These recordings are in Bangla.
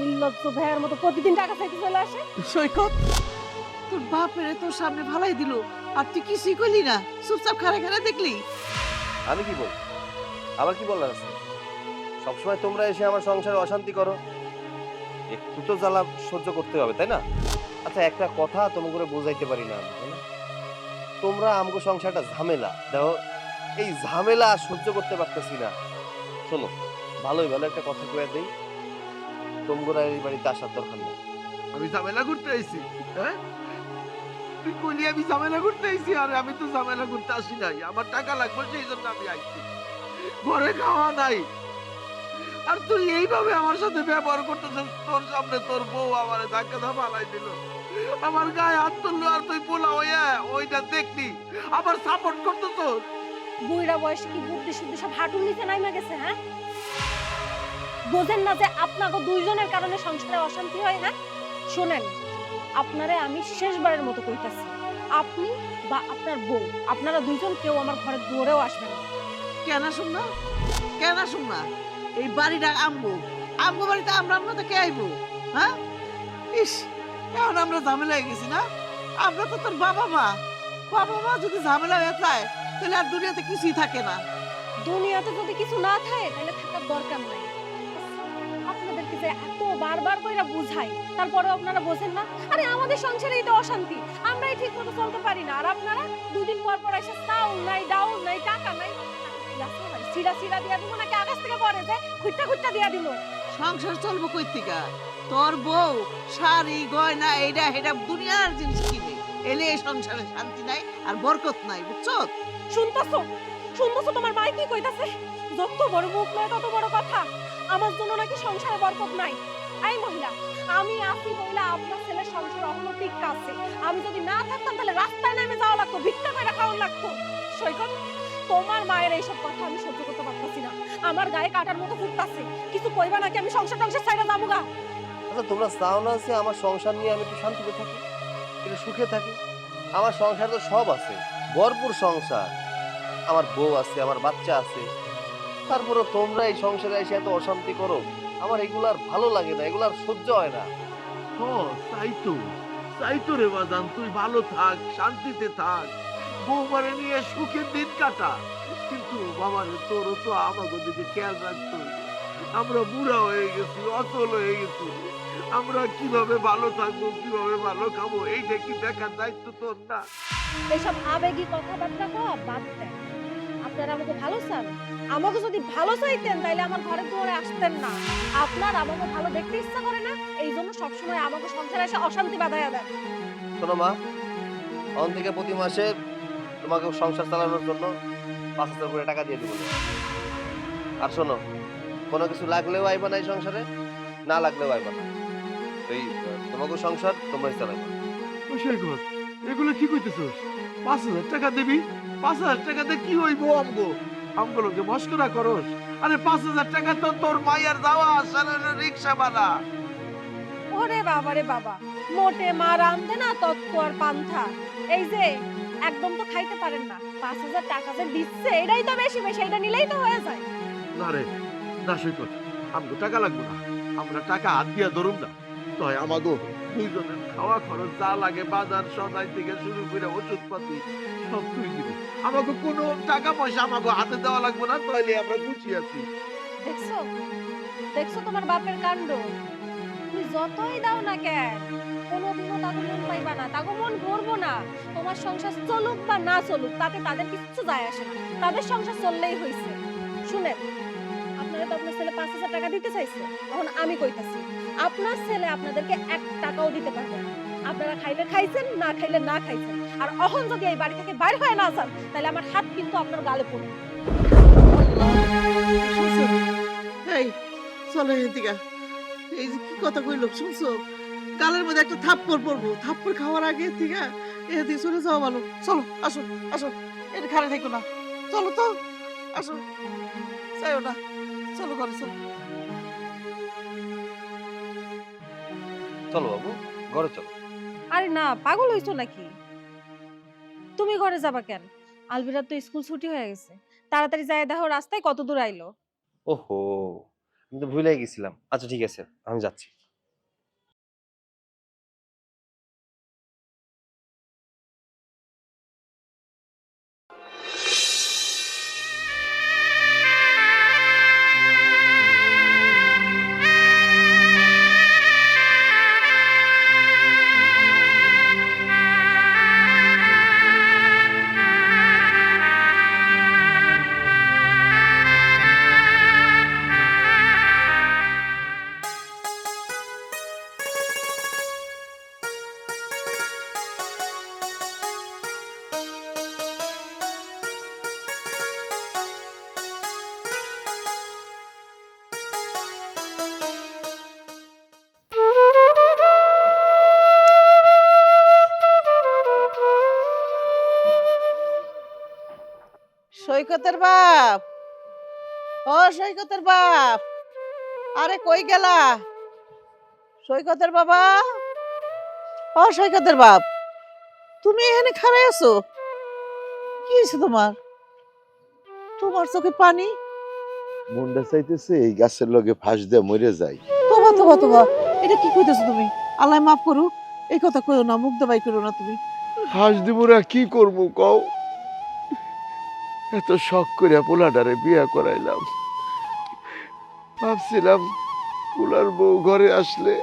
নির্লজ্জ ভাইয়ের মতো প্রতিদিন টাকা চাইতে চলে আসে? সৈকত, তোর বাপেরে তোর সামনে ভালাই দিল আর তুই কিছুই করলি না, চুপচাপ খাড়া খাড়া দেখলি। আমি কি বল, আমার কি বলার আছে? সবসময় তোমরা এসে আমার সংসারে অশান্তি করো, একটু তো জ্বালা সহ্য করতে হবে, তাই না? আচ্ছা, একটা কথা তোমাকে বোঝাইতে পারি না আমি, তাই না? তোমরা আমগো সংসারটা ঝামেলা, দেখো এই ঝামেলা আর সহ্য করতে পারতেছি না। শোনো, ভালোই ভালো একটা কথা কয়ে দেই, তোমরা এই বাড়িতে আসার দরকার নেই। আমি ঝামেলা করতে আইছি? হ্যাঁ, তুই কইলি আমি ঝামেলা করতে আইছি? আরে আমি তো ঝামেলা করতে আসি নাই, আমার টাকা লাগবে সেই জন্য আমি আইছি। ঘরে খাওয়া নাই আর তুই এইভাবে আমার সাথে ব্যবহার করতেছিস। তোর সামনে তোর বউ আমার ধাক্কা ধাপালাই দিল, আমার গায়ে হাত তুললো, আর তুই পোলা হইয়া ওইটা দেখলি আবার সাপোর্ট করতেছ। বুইড়া বয়সে কি বুদ্ধি শুদ্ধি সব হাঁটুর নিচে নাইমা গেছে? হ্যাঁ, বোঝেন না যে আপনাকে দুইজনের কারণে সংসারে অশান্তি হয়? হ্যাঁ শোনেন, আপনারে আমি শেষবারের মতো কইতাছি, আপনি বা আপনার বউ, আপনারা দুইজন কেউ আমার ঘরের দুয়ারেও আসবেন না। কেন শুন না, কেন শুন না, এই বাড়িটা আমগো, আমগো বাড়িতে আমরা তো কে আইবো? হ্যাঁ, ইস, এখন আমরা ঝামেলা হয়ে গেছি না? আমরা তো তোর বাবা মা, বাবা মা যদি ঝামেলা হয়ে যায় তাহলে আর দুনিয়াতে কিছুই থাকে না। দুনিয়াতে যদি কিছু না থাকে তাহলে থাকার দরকার নাই। আপনাদেরকে যে এত বারবার কইরা বুঝাই, তারপরেও আপনারা বোঝেন না। আরে আমাদের সংসারেই তো অশান্তি, আমরাই ঠিক মতো চলতে পারি না, আর আপনারা দুদিন পর পর এসে চাউল নাই, ডাউল নাই, টাকা নাই। সিরা সিরা দিয়া দিব নাকি আকাশ থেকে পড়ে যে খুঁটটা খুঁটটা দিয়া দিব? সংসার চলবো কই থেকে? তোর বউ শাড়ি গয়না এইটা হেটা দুনিয়ার জিনিস কিনে এলে এই সংসারে শান্তি নাই আর বরকত নাই, বুঝছো? শুনতাছো, শুনতাছো তোমার মাই কি কইতাছে? যত বড় মুখ নয় তত বড় কথা, আমার জন্য নাকি সংসারে বরকত নাই। এই মহিলা, আমি আছি বইলা আপনার ছেলের সংসার এখনো ঠিক আছে। আমি যদি না থাকতাম তাহলে রাস্তায় নেমে যাওয়া লাগতো, ভিক্ষা করে খাওয়া লাগতো। সৈকত, তোমার মায়ের এইসব কথা আমি সহ্য করতে পারতাছি না, আমার গায়ে কাটার মতো ফুটতাছে। কিছু কইবা নাকি আমি সংসার টংসার ছাইড়া যাবো গা? আচ্ছা, তোমরা চাও না যে আমার সংসার নিয়ে আমি একটু শান্তিতে থাকি, একটু সুখে থাকি? আমার সংসার তো সব আছে, ভরপুর সংসার, আমার বউ আছে, আমার বাচ্চা আছে। তারপরে তোমরা এই সংসারে এসে এত অশান্তি করো, আমার এগুলো আর ভালো লাগে না, এগুলো আর সহ্য হয় না। চাই তো রে বাজান, তুই ভালো থাক, শান্তিতে থাক, বৌমারে নিয়ে সুখের দিন কাটা। কিন্তু বাবারে, তোরও তো আমাকে দিকে খেয়াল রাখতে হবে। আমরা বুড়া হয়ে গেছি, অচল হয়ে গেছি, আমরা কিভাবে ভালো থাকবো, কিভাবে ভালো খাবো, এইটা কি দেখার দায়িত্ব তোর না? এইসব আবেগী কথাবার্তা কওয়া বাদ দেন। আপনারা আমাকে ভালো চান, আমাকে যদি ভালো চাইতেন তাহলে আমার ঘরের দুয়ারে আসতেন না। আপনার আমাকে ভালো দেখতে ইচ্ছা করে না, এই জন্য সবসময় আমাকে সংসারে এসে অশান্তি বাধাইয়া দেন। শোনো মা, অন থেকে প্রতি মাসে তোমাকে সংসার চালানোর জন্য 5,000 করে টাকা দিয়ে দিব। আর শোনো, কোনো কিছু লাগলেও আইবা না এই সংসারে, না লাগলেও আইবা না। এই তোমাকে সংসার তোমরাই চালাইবা। সৈকত, এগুলো কি কইতেছস? 5,000 টাকা দিবি? 5,000 টাকা দিয়ে কি হইব? আমগুলোকে মস্করা করস? আরে 5,000 টাকা তো তোর মায়ের যাওয়া আসার রিক্সা ভাড়া। ওরে বাবা রে বাবা, মোটে মা রান্ধে না তত্ত্ব আর পান্থা। এই যে একদম তো খাইতে পারেন না, 5,000 টাকা যে দিচ্ছে এটাই তো বেশি বেশি, এটা নিলেই তো হয়ে যায়। না রে, না সৈকত, আমগো টাকা লাগবে না, আমরা টাকা হাত দিয়া ধরুম না। তয় আমাগো দুইজনের খাওয়া খরচ যা লাগে, বাজার সদাই থেকে শুরু করে ওষুধপাতি সব তুই দিবি। আমাকে কোনো টাকা পয়সা আমাকে হাতে দেওয়া লাগবে না, তাইলে আমরা খুশি আছি। দেখছো, দেখছো তোমার বাপের কাণ্ড। তুমি যতই দাও না কেন, কোনোদিনও তাকে মন পাইবা না, তাকে মন ভরবো না। তোমার সংসার চলুক বা না চলুক তাতে তাদের কিচ্ছু যায় আসে না, তাদের সংসার চললেই হয়েছে। শুনেন, আপনারা তো আপনার ছেলে 5,000 টাকা দিতে চাইছে, এখন আমি কইতাছি আপনার ছেলে আপনাদেরকে 1 টাকাও দিতে পারবে না। আপনারা খাইলে খাইছেন, না খাইলে না খাইছেন। আর অহন যদি এই বাড়ি থেকে বাইরে হয়ে না যান তাহলে আমার হাত কিন্তু আপনার গালে পড়বে। শুনছো? এই চলো এদিকে। এই যে কি কথা কইলো শুনছো? গালের মধ্যে একটা থাপ্পড় পড়বো, থাপ্পড় খাওয়ার আগে থেকে এদিকে চলে যাওয়া ভালো। চলো, আসো আসো, এটা খাড়ে থাকো না, চলো তো, আসো, চাইও না, চলো ঘরে চলো। চলো বাবু, ঘরে চলো। আরে না, পাগল হইছো নাকি? তুমি ঘরে যাবা কেন? আলবিরার তো স্কুল ছুটি হয়ে গেছে, তাড়াতাড়ি যায় দেখো রাস্তায় কত দূর আইলো। ওহো, আমি তো ভুলেই গেছিলাম। আচ্ছা ঠিক আছে, আমি যাচ্ছি। সৈকতের বাপ, ও সৈকতের বাপ, আরে কই গেলা? সৈকতের বাবা, ও সৈকতের বাপ, তুমি এখানে খাড়াই আছো? কি হয়েছে তোমার? তোমার চোখে পানি? মনটা চাইতেছে এই গাছের লগে ফাঁস দিয়ে মরে যাই। তোবা তোবা তোবা, এটা কি কইতেছো তুমি? আল্লাহ মাফ করুক, এই কথা কইও না, মুখ দেবাই করো না তুমি। ফাঁস দিবরা কি করবো কও? এত শখ করে পোলাটারে বিয়া করাইলাম, ভাবছিলাম পোলার বউ ঘরে আসলে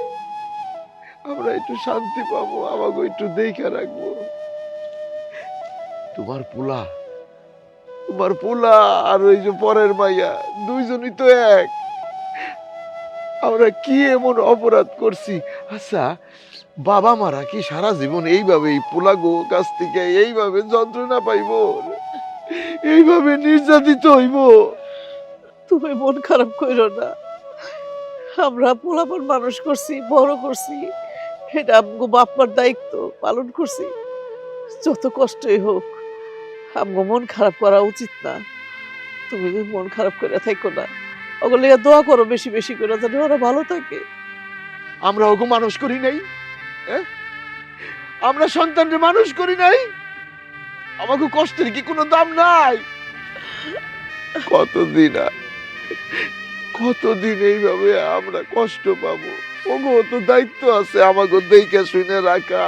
আমরা একটু শান্তি পাবো, আমাকে একটু দেখা রাখবো। তোমার পোলা আর ওই যে পরের মাইয়া দুইজনই তো এক। আমরা কি এমন অপরাধ করছি? আচ্ছা, বাবা মারা কি সারা জীবন এইভাবে এই পোলা গো কাছ থেকে এইভাবে যন্ত্রণা পাইব, এইভাবে নির্যাতিত হইব? তুমি মন খারাপ কইরো না, আমরা পোলাপন মানুষ করছি, বড় করছি, এটা আমগো বাপমার দায়িত্ব পালন করছি। যত কষ্টই হোক আমগো মন খারাপ করা উচিত না। তুমি মন খারাপ করে থাকো না, ওগুলো লিগে দোয়া করো বেশি বেশি করে, যেন ওরা ভালো থাকে। আমরা ওকে মানুষ করি নাই? আমরা সন্তানকে মানুষ করি নাই? আমাকে কষ্টের কি কোনো দাম নাই? কতদিন এইভাবে আমরা কষ্ট পাবো? ওগো তো দায়িত্ব আছে আমাকে দেখে শুনে রাখা।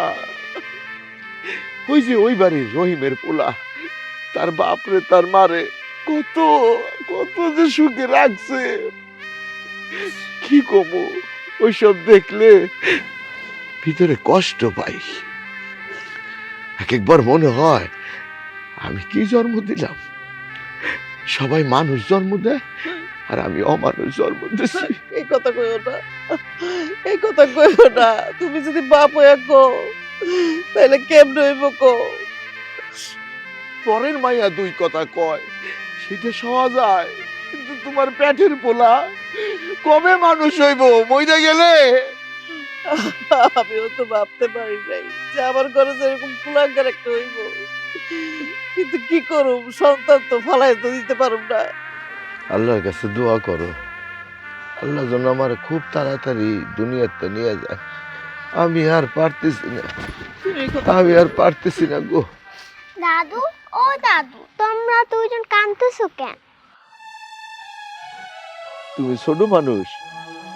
ওই যে ওই বাড়ির রহিমের পোলা, তার বাপরে তার মারে কত কত যে সুখে রাখছে, কি কমো? ওইসব দেখলে ভিতরে কষ্ট পাই। এক একবার মনে হয় আমি কি জন্ম দিলাম? সবাই মানুষ জন্ম দেয় আর আমি অমানুষ জন্ম দিচ্ছি। এই কথা কইও না, এই কথা কইও না। তুমি যদি বাপ হইয়া কো তাহলে কেমন হইব কো? পরের মাইয়া দুই কথা কয় সেটা সহজ যায়, কিন্তু তোমার পেটের পোলা কবে মানুষ হইব মইরা গেলে? আমিও তো ভাবতে পারি নাই যে আমার ঘরে যেরকম কুলাঙ্গার একটা হইব, কিন্তু কি করুম, সন্তান তো ফালাই তো দিতে পারুম না। আল্লাহর কাছে দোয়া করো, আল্লাহ যেন আমার খুব তাড়াতাড়ি দুনিয়াতে নিয়ে যায়। আমি আর পারতেছি না, তুমি এই কথা আমি আর পারতেছি না গো। দাদু, ও দাদু, তোমরা দুজন কাঁদতেছো কেন? তুমি ছোট মানুষ,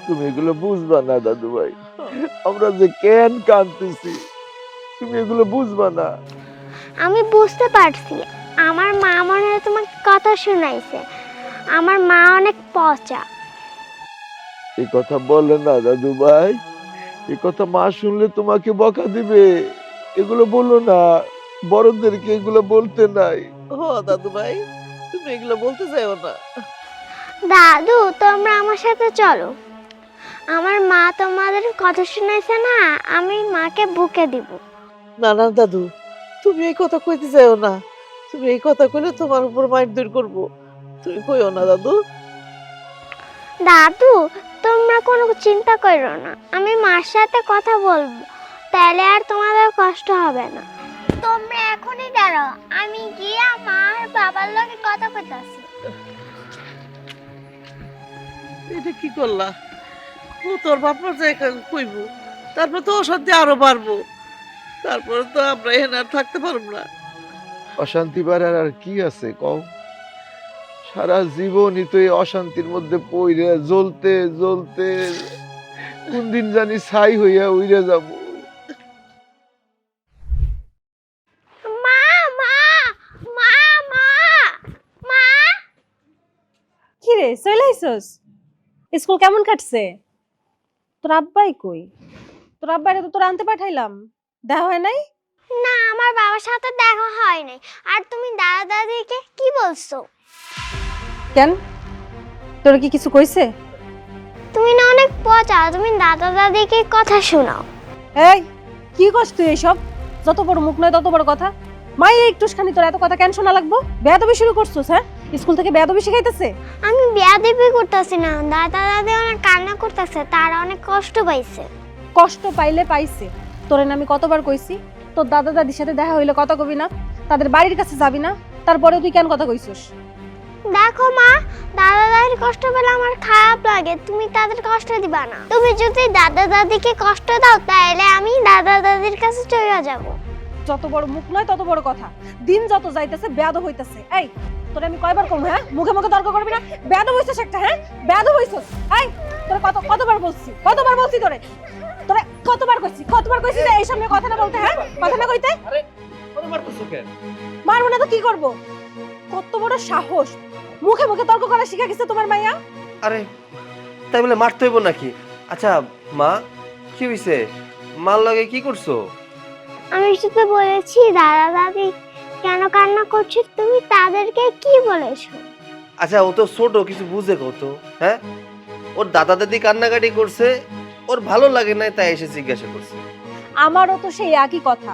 তুমি এগুলো বুঝবা না দাদু ভাই। আমরা যে কেন কাঁদতেছি তুমি এগুলো বুঝবা না। আমি বুঝতে পারছি, আমার মা মনে হয় তোমাকে কথা শোনাইছে। আমার মা অনেক পচা। এই কথা বলে না দাদু ভাই, এই কথা মা শুনলে তোমাকে বকা দিবে। এগুলো বলো না, বড়দেরকে এগুলো বলতে নাই। ও দাদু ভাই, তুমি এগুলো বলতে চাইও না। দাদু, তোমরা আমার সাথে চলো। আমার মা তোমাদের কথা শোনাইছে না, আমি মাকে বুকে দিব। না না দাদু, তুমি এই কথা কইতে চাইও না। তুমি এই কথা কইলে তোমার উপর মাইর দূর করবো, তুমি কইও না দাদু। দাদু, তোমরা কোনো চিন্তা করো না, আমি মার সাথে কথা বলবো, তাহলে আর তোমাদের কষ্ট হবে না। তোমরা এখনই দাঁড়াও, আমি গিয়ে আমার বাবার লগে কথা কইতাছি। এটা কি করলা? ও তোর বাপমার জায়গা কইব, তারপর তো অশান্তি আরো বাড়বো, তারপরে তো আমরা এখানে আর থাকতে পারব না। অশান্তি বাড়ার আর কি আছে কও? সারা জীবনই তো এই অশান্তির মধ্যে পইরে জ্বলতে জ্বলতে কোন দিন জানি ছাই হইয়া উইরে যাব। মা মা মা মা মা কি রে, চলে আইছস? স্কুল কেমন কাটছে? তোর আব্বাই কই? তোর আব্বাইরে তো তোর আনতে পাঠাইলাম, দেখা হয় নাই? না, আমার বাবার সাথে দেখা হয় নাই। আর তুমি দাদা দাদিকে কি বলছো? কেন, তোর কি কিছু কইছে? তুমি না অনেক পচা, তুমি দাদা দাদিকে কথা শোনাও। এই কি করছ তুই এইসব? যত বড় মুখ নয় তত বড় কথা। মাই একটুখানি তোর এত কথা কেন শোনা লাগবো? বেয়াদবি শুরু করছস? হ্যাঁ, স্কুল থেকে বেয়াদবি শিখাইতেছে? আমি বেয়াদবি করতেছি না, দাদা দাদি অনেক কান্না করতেছে, তারা অনেক কষ্ট পাইছে। কষ্ট পাইলে পাইছে, তোরে না আমি কতবার কইছি তোর দাদা দাদির সাথে দেখা হইলে কথা কবি না, তাদের বাড়ির কাছে যাবি না, তারপরে তুই কেন কথা কইছিস? দেখো মা, দাদা দাদির কষ্ট পেলে আমার খারাপ লাগে, তুমি তাদের কষ্ট দিবা না। তুমি যদি দাদা দাদিকে কষ্ট দাও তাহলে আমি দাদা দাদির কাছে চলে যাব। যত বড় মুখ নয় তত বড় কথা। দিন যত যাইতেছে বেয়াদব হইতেছে। এই তোরে আমি কয়বার কম, হ্যাঁ মুখে মুখে তর্ক করবি না। বেয়াদব হইছিস একটা, হ্যাঁ বেয়াদব হইছিস। এই তোরে কতবার বলছি তোরে কতবার কইছি যে এই সামনে কথা না বলতে, হ্যাঁ কথা না কইতে। আরে কত মারতেছো কেন? মারবো না তো কি করব? কত বড় সাহস, মুখে মুখে তর্ক করা শিখে গেছে তোমার মাইয়া। আরে তাই বলে মারতে হইব নাকি? আচ্ছা মা, কি হইছে? মার লগে কি করছো? আমি শুধু বলেছি দাদা দাদি কেন কান্না করছে, তুমি তাদেরকে কি বলেছো? আচ্ছা ও তো ছোট, কিছু বুঝে কত, হ্যাঁ? ওর দাদা দাদি কান্নাকাটি করছে, ওর ভালো লাগে না তাই এসে জিজ্ঞাসা করছে। আমারও তো সেই একই কথা,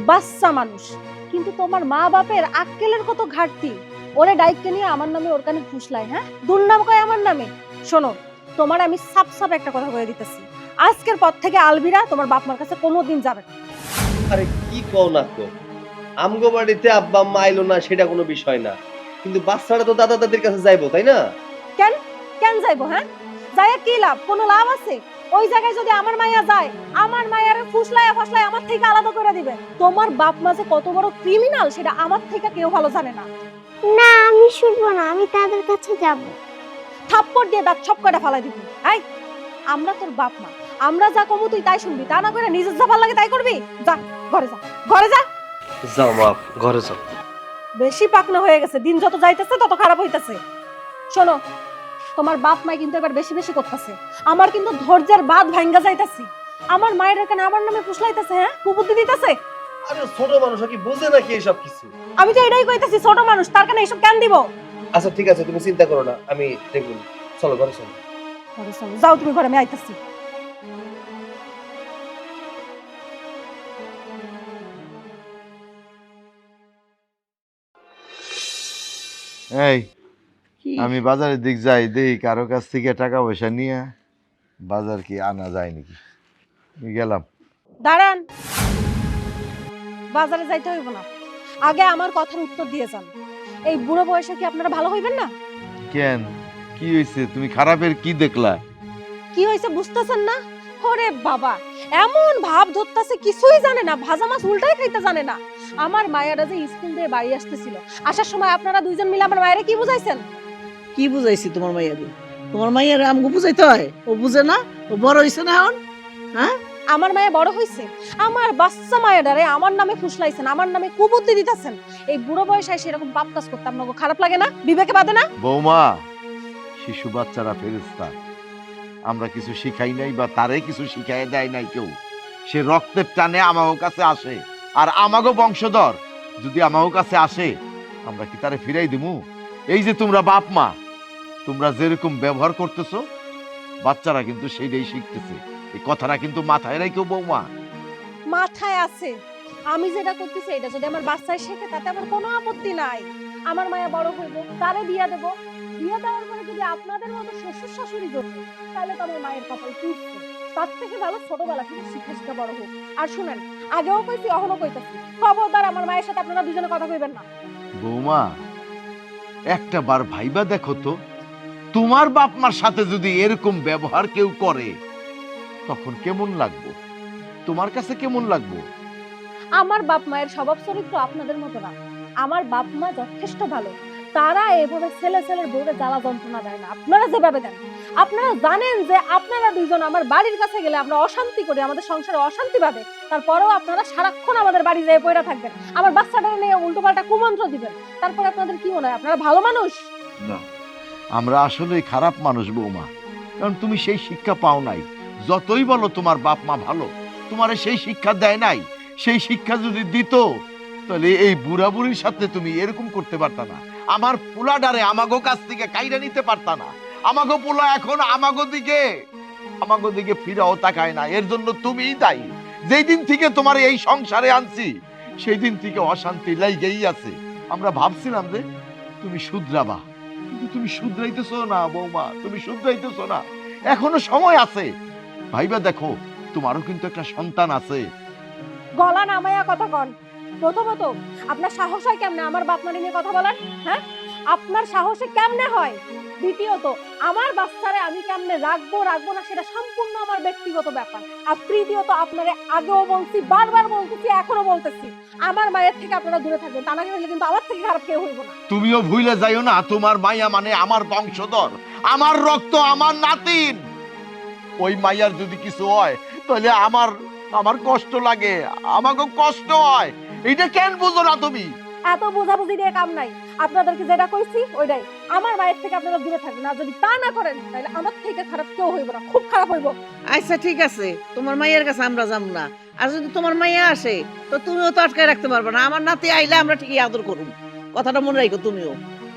বাচ্চা মানুষ। কিন্তু তোমার মা বাপের আক্কেলের কত ঘাটতি। ওরে ডাইককে নিয়ে আমার নামে ওর কানে ফুসলায়, হ্যাঁ দুর্নাম কয় আমার নামে। শোনো, তোমার আমি সাপ একটা কথা বলে দিতেছি, আজকের পর থেকে আলবিরা তোমার বাপ মার কাছে কোনোদিন যাবে না। আরে কি কও না কও, আমগো বাড়িতে আব্বা আম্মা আইলো না সেটা কোনো বিষয় না, কিন্তু বাচ্চারা তো দাদা দাদির কাছে যাইবো, তাই না? কেন যাইবো, হ্যাঁ যাইয়া কি লাভ? কোনো লাভ আছে? ওই জায়গায় যদি আমার মাইয়া যায়, আমার মাইয়ারে ফুসলায় আমার থেকে আলাদা করে দিবে। তোমার বাপ মা যে কত বড় ক্রিমিনাল সেটা আমার থেকে কেউ ভালো জানে না। না, আমি শুনবো না, আমি তাদের কাছে যাব। থাপ্পড় দিয়ে দাঁত ছপ করে ফালাই দিবি। এই আমরা তোর বাপ মা, আমরা যা কমু তুই তাই শুনবি, তা না করে নিজের যা ভালো লাগে তাই করবি। যা ঘরে যা। যাও মা, ঘরে যাও। বেশি পাকনা হয়ে গেছে, দিন যত যাইতেছে তত খারাপ হইতেছে। শোনো, তোমার বাপ মা কিন্তু এবার বেশি করতেছে। আমার কিন্তু ধৈর্যের বাঁধ ভাঙ্গা যাইতেছে। আমার মায়ের এখানে আমার নামে ফুসলাইতেছে, হ্যাঁ কুবুদ্ধি দিতেছে। আরে ছোট মানুষ কি বোঝে নাকি এসব কিছু? আমি তো এটাই কইতাছি, ছোট মানুষ, তার কারণে এইসব কেন দিব? আচ্ছা ঠিক আছে, তুমি চিন্তা করো না, আমি দেখব। চলো ঘরে চলো। যাও তুমি ঘরে, আমি আইতাছি। এই আমি বাজারের দিক যাই, দেখি কারো কাছ থেকে টাকা পয়সা নিয়ে বাজার কি আনা যায় নাকি। আমি গেলাম। দাঁড়ান, বাজারে যাইতে হইব না, আগে আমার কথার উত্তর দিয়ে যান। এই বুড়ো বয়সে কি আপনারা ভালো হইবেন না? কেন, কি হয়েছে? তুমি খারাপের কি দেখলা? কি হয়েছে বুঝতেছেন না? ওরে বাবা, এমন ভাব ধরতেছে কিছুই জানে না, ভাজা মাছ উল্টাই খাইতে জানে না। আমার মায়েরা যে স্কুল দিয়ে বাড়ি আসতেছিল, আসার সময় আপনারা দুইজন মিলে আমার মায়েরা কি বুঝাইছেন? কি বুঝাইছি তোমার মাইয়ারে? তোমার মাইয়ারে আমগো বুঝাইতে হয়? ও বুঝে না? ও বড় হইছে না এখন? হ্যাঁ, আমার মায়া বড় হইছে, আমার বাচ্চা মায়েরারে আমার নামে ফুসলাইছেন, আমার নামে কুবুদ্ধি দিতেছেন। এই বুড়ো বয়সে সেরকম পাপ কাজ করতে আপনাকে খারাপ লাগে না? বিবেকে বাদে না? বৌমা, শিশু বাচ্চারা ফেরেশতা, আমরা কিছু শিখাই নাই বা তারে কিছু শিখাই দেয় নাই কেউ। সে রক্তের টানে আমাগো কাছে আসে, আর আমাগো বংশধর যদি আমাগো কাছে আসে আমরা কি তারে ফিরাই দিমু? এই যে তোমরা বাপ মা, তোমরা যেরকম ব্যবহার করতেছো বাচ্চারা কিন্তু সেইটাই শিখতেছে। এই কথাটা কিন্তু মাথায় রাখো বৌমা। মাথায় আছে, আমি যেটা করতেছি এটা যদি আমার বাচ্চায় শেখে তাতে আমার কোনো আপত্তি নাই। আমার মায়া বড় হইব, তারে বিয়া দেব, বিয়া দেওয়ার পরে যদি আপনাদের মতো শ্বশুর শাশুড়ি জোটে তাহলে তো আমার মায়ের কপাল পুড়ছে। তার থেকে ভালো ছোটবেলা থেকে শিক্ষা বড় হোক। আর শুনেন, আগেও কইছি এখনো কইতাছি, খবরদার আমার মায়ের সাথে আপনারা দুজনে কথা কইবেন না। বৌমা, একটা বার ভাইবা দেখো তো, তোমার বাপ মার সাথে যদি এরকম ব্যবহার কেউ করে তখন কেমন লাগবে? তোমার কাছে কেমন লাগবে? আমার বাপ মায়ের স্বভাব চরিত্র আপনাদের মতো না। আমার বাপ মা যথেষ্ট ভালো, তারা এভাবে ছেলের বউরে জ্বালা যন্ত্রণা দেয় না আপনারা যেভাবে দেন। আপনারা জানেন যে আপনারা দুইজন আমার বাড়ির কাছে গেলে আমরা অশান্তি করি, আমাদের সংসারে অশান্তি পাবে, তারপরেও আপনারা সারাক্ষণ আমাদের বাড়ি যেয়ে পড়ে থাকবেন, আমার বাচ্চাটাকে নিয়ে উল্টোপাল্টা কুমন্ত্র দিবেন। তারপরে আপনাদের কি মনে হয় আপনারা ভালো মানুষ? না, আমরা আসলে খারাপ মানুষ বৌমা, কারণ তুমি সেই শিক্ষা পাও নাই। যতই বলো তোমার বাপ মা ভালো, তোমার সেই শিক্ষা দেয় নাই। সেই শিক্ষা যদি দিত তাহলে এই বুড়া বুড়ির সাথে তুমি এরকম করতে পারতা না। আমার পোলাডারে আমাগো কাছ থেকে কাইরা নিতে পারতা না। আমাগো পোলা এখন আমাগো দিকে ফিরাও তাকায় না। এর জন্য তুমিই দায়ী। যেই দিন থেকে তোমার এই সংসারে আনছি সেই দিন থেকে অশান্তি লাইগেই আছে। আমরা ভাবছিলাম যে তুমি শুধরাবা, কিন্তু তুমি শুধরাইতেছো না বৌমা, তুমি শুধরাইতেছো না। এখনো সময় আছে, ভাইবা দেখো তোমারও কিন্তু একটা সন্তান আছে। গলা নামাইয়া কথা কন, প্রথমত আপনার সাহস হয় কেমনে আমার বাপ মারে নিয়ে কথা বলার? হ্যাঁ, আপনার সাহসে কেমনে হয়? দ্বিতীয়ত আমার বাচ্চারে আমি কেমনে রাখবো রাখবো না সেটা সম্পূর্ণ আমার ব্যক্তিগত ব্যাপার। আর তৃতীয়ত আপনারে আগেও বলছি, বারবার বলতেছি, এখনো বলতেছি, আমার মায়ের থেকে আপনারা দূরে থাকবেন, তা না হলে কিন্তু আমার থেকে খারাপ কেউ হইব না। তুমিও ভুলে যাইও না, তোমার মাইয়া মানে আমার বংশধর, আমার রক্ত, আমার নাতিন। ওই মাইয়ার যদি কিছু হয় তাহলে আমার কষ্ট লাগে, আমাকে কষ্ট হয়। এইটা কেন বুঝো না তুমি? এত বোঝাবুঝি দিয়ে কাম নাই। আপনাদেরকে যেটা কইছি ওইটাই, আমার মায়ের থেকে আপনারা দূরে থাকবেন, আর যদি তা না করেন তাহলে আমার থেকে খারাপ কেউ হইব না, খুব খারাপ হইব। আচ্ছা ঠিক আছে, তোমার মাইয়ের কাছে আমরা যাম না। আর যদি তোমার মাইয়া আসে তো তুমিও তো আটকায় রাখতে পারবে না। আমার নাতি আইলে আমরা ঠিকই আদর করুম, কথাটা মনে রাখো তুমিও।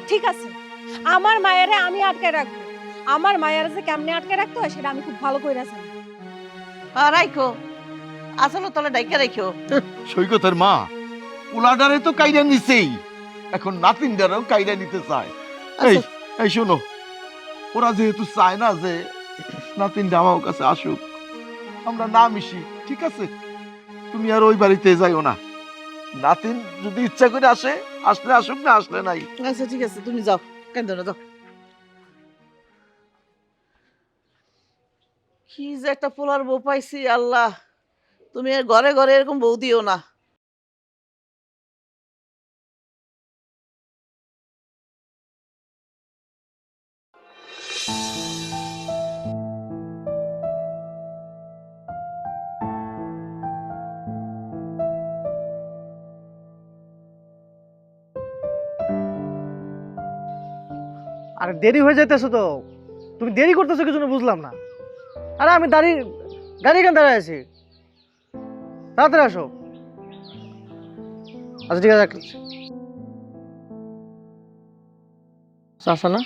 ঠিক আছে, আমার মায়েরে আমি আটকে রাখবো। আমার মায়ের যে কেমনে আটকে রাখতে হয় সেটা আমি খুব ভালো করে জানি। রাখো, আসলে তাহলে ডাইকা রাখো। সৈকতের মা পোলাডারে তো কাইরা নিছেই, এখন নাতিনদারও কাইরা নিতে চায়। এই এই শোনো, ওরা যেহেতু চায় না যে নাতিনটা আমার কাছে আসুক, আমরা না মিশি, ঠিক আছে? তুমি আর ওই বাড়িতে যাইও না। নাতিন যদি ইচ্ছা করে আসে, আসলে আসুক, না আসলে নাই। আচ্ছা ঠিক আছে, তুমি যাও, কেন না যাও। কি যে একটা পোলার বউ পাইছি, আল্লাহ তুমি আর ঘরে ঘরে এরকম বউ দিও না। আরে দেরি হয়ে যাইতেছো তো, তুমি দেরি করতেছো কি জন্য বুঝলাম না। আরে আমি গাড়ি কেন দাঁড়ায় আছি, তাড়াতাড়ি আসো। আচ্ছা ঠিক আছে, আসা না।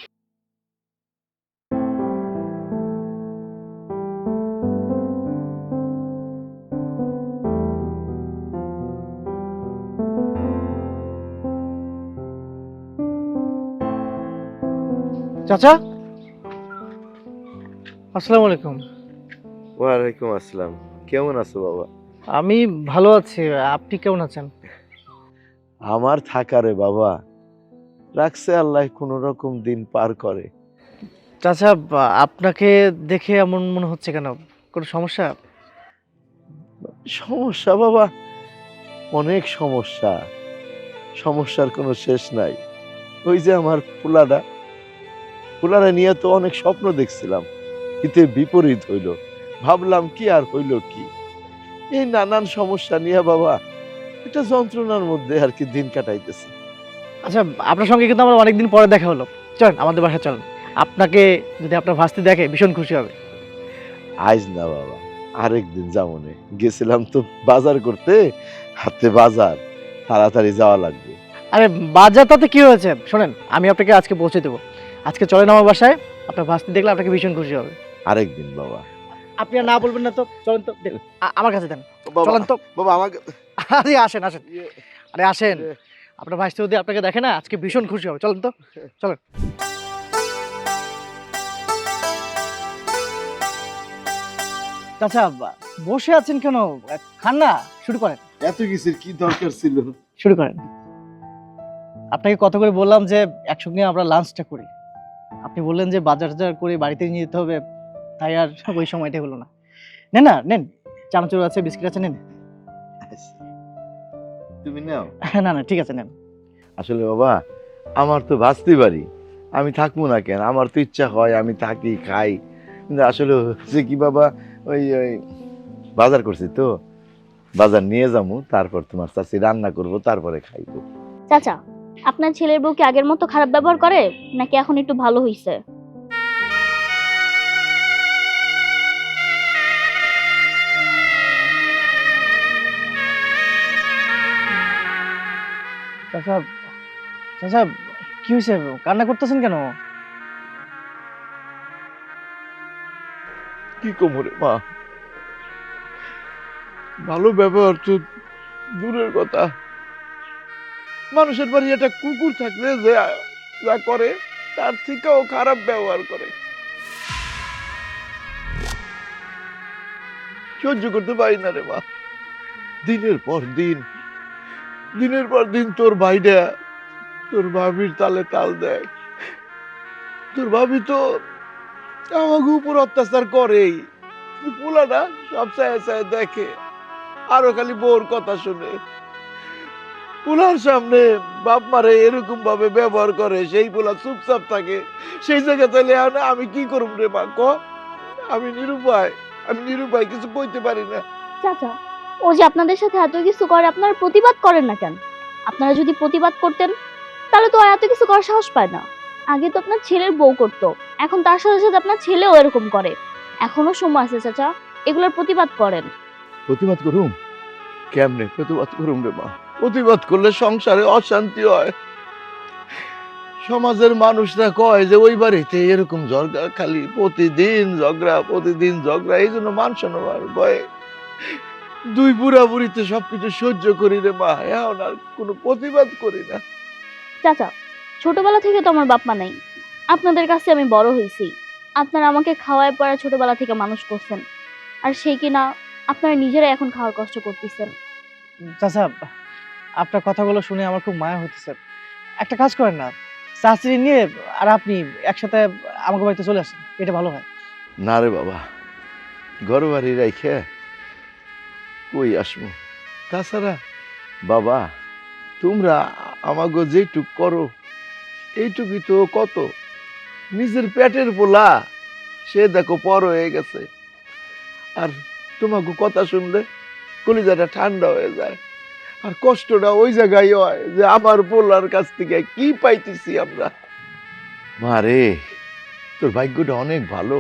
চাচা, আসসালামু আলাইকুম। ওয়ালাইকুম আসসালাম। কেমন আছো বাবা? আমি ভালো আছি, আপনি কেমন আছেন? আমার থাকারে বাবা, রাখছে আল্লাহ, কোনো রকম দিন পার করে। চাচা, আপনাকে দেখে এমন মনে হচ্ছে কেন? কোনো সমস্যা? সমস্যা বাবা, অনেক সমস্যা, সমস্যার কোনো শেষ নাই। ওই যে আমার পোলারা নিয়ে তো অনেক স্বপ্ন দেখছিলাম, এতে বিপরীত হইল। ভাবলাম কি আর হইল কি, এই নানান সমস্যা নিয়ে বাবা এটা যন্ত্রণার মধ্যে আর কি দিন কাটাইতেছে। আচ্ছা, আপনার সঙ্গে কিন্তু আমার অনেকদিন পরে দেখা হলো। চলেন আমাদের বাসায় চলেন, আপনাকে যদি আপনার ভাস্তি দেখে ভীষণ খুশি হবে। আজ না বাবা, আরেকদিন যাবো নে, গেছিলাম তো বাজার করতে, হাতে বাজার, তাড়াতাড়ি যাওয়া লাগবে। আরে বাজার তাতে কি হয়েছে, শোনেন আমি আপনাকে আজকে পৌঁছে দেবো। আজকে চলেন আমার বাসায়, আপনার ভাস্তি দেখলে আপনাকে ভীষণ খুশি হবে। আরেকদিন বাবা। আপনি আর না বলবেন না তো, চলেন তো, দেন, আমার কাছে দেন, বাবা, চলেন তো। বাবা আমাকে আরে আসেন আসেন, আরে আসেন, আপনার ভাস্তি যদি আপনাকে দেখে না আজকে ভীষণ খুশি হবে। চলেন তো, চলেন। চাচা, বসে আছেন কেন, খান না, শুরু করেন। এত কিছুর কি দরকার ছিল? শুরু করেন। আপনাকে কত করে বললাম যে একসঙ্গে আমরা লাঞ্চটা করি, আপনি বললেন যে বাজার করে বাড়িতে নিয়ে যেতে হবে, তাই আর ওই সময়টা হলো না। নেন না, নেন, চানাচুর আছে, বিস্কিট আছে, নেন। তুমি নাও। না না ঠিক আছে, নেন। আসলে বাবা, আমার তো ভাস্তি বাড়ি, আমি থাকবো না কেন? আমার তো ইচ্ছা হয় আমি থাকি, খাই, কিন্তু আসলে হচ্ছে কি বাবা, ওই বাজার করছি তো, বাজার নিয়ে যাবো, তারপর তোমার চাচি রান্না করব, তারপরে খাইবো। চাচা, আপনার ছেলের বউ কি আগের মতো খারাপ ব্যবহার করে নাকি এখন একটু ভালো হইছে? চাচা, চাচা কি হয়েছে, কান্না করতেছেন কেন? কি কোমরে মা, ভালো ব্যবহার তো দূরের কথা, মানুষের বাড়ি একটা কুকুর থাকলে যা করে তার থেকেও খারাপ ব্যবহার করে। সহ্য করতে পারি না রে মা, দিনের পর দিন দিনের পর দিন তোর ভাইটা তোর ভাবির তালে তাল দেয়। তোর ভাবি তো আমাকে উপর অত্যাচার করেই, পোলাটা সব চায় চায় দেখে, আরো খালি বউর কথা শুনে। পোলার সামনে বাপ মারে এরকম ভাবে ব্যবহার করে, সেই পোলা চুপচাপ থাকে। সেই জায়গা তাইলে আমি কি করব রে মা, ক? আমি নিরুপায় কিছু কইতে পারি না। চাচা, ও যে আপনাদের সাথে এত কিছু করে, আপনারা প্রতিবাদ করেন না কেন? আপনারা যদি প্রতিবাদ করতেন তাহলে তো আর এত কিছু করার সাহস পায় না। আগে তো আপনার ছেলের বউ করতো, এখন তার সাথে সাথে আপনার ছেলেও এরকম করে। এখনো সময় আছে চাচা, এগুলোর প্রতিবাদ করেন। প্রতিবাদ করুম? কেমনে প্রতিবাদ করুম রে মা? প্রতিবাদ করলে সংসারে অশান্তি হয়। সমাজের মানুষরা কয় যে ওই বাড়িতে এরকম ঝগড়া, খালি প্রতিদিন ঝগড়া। এই জন্য মান সম্মান ভয়ে দুই বুড়া বুড়িতে সবকিছু সহ্য করি রে মা, এখন আর কোনো প্রতিবাদ করি না। চাচা, ছোটবেলা থেকে তো আমার বাপ মা নাই, আপনাদের কাছে আমি বড় হয়েছি। আপনারা আমাকে খাওয়ায় পড়ায় ছোটবেলা থেকে মানুষ করছেন, আর সেই কিনা আপনারা নিজেরাই এখন খাওয়ার কষ্ট করতেছেন। চাচা, আপনার কথাগুলো শুনে আমার খুব মায়া হইতেছে। একটা কাজ করেন না, চাচি নিয়ে আর আপনি একসাথে আমাকে বাড়িতে চলে আসেন, এটা ভালো হয়। না রে বাবা, ঘর বাড়ি রাইখে কই আসবো? তাছাড়া বাবা, তোমরা আমাকে যেটুক করো এইটুকুই তো কত। নিজের পেটের পোলা সে দেখো পর হয়ে গেছে, আর তোমাকে কথা শুনলে কলিজাটা ঠান্ডা হয়ে যায়। আর কষ্টটা ওই জায়গায় হয় যে আমার পোলার কাছ থেকে কি পাইতেছি আমরা। মারে, তোর ভাগ্যটা অনেক ভালো,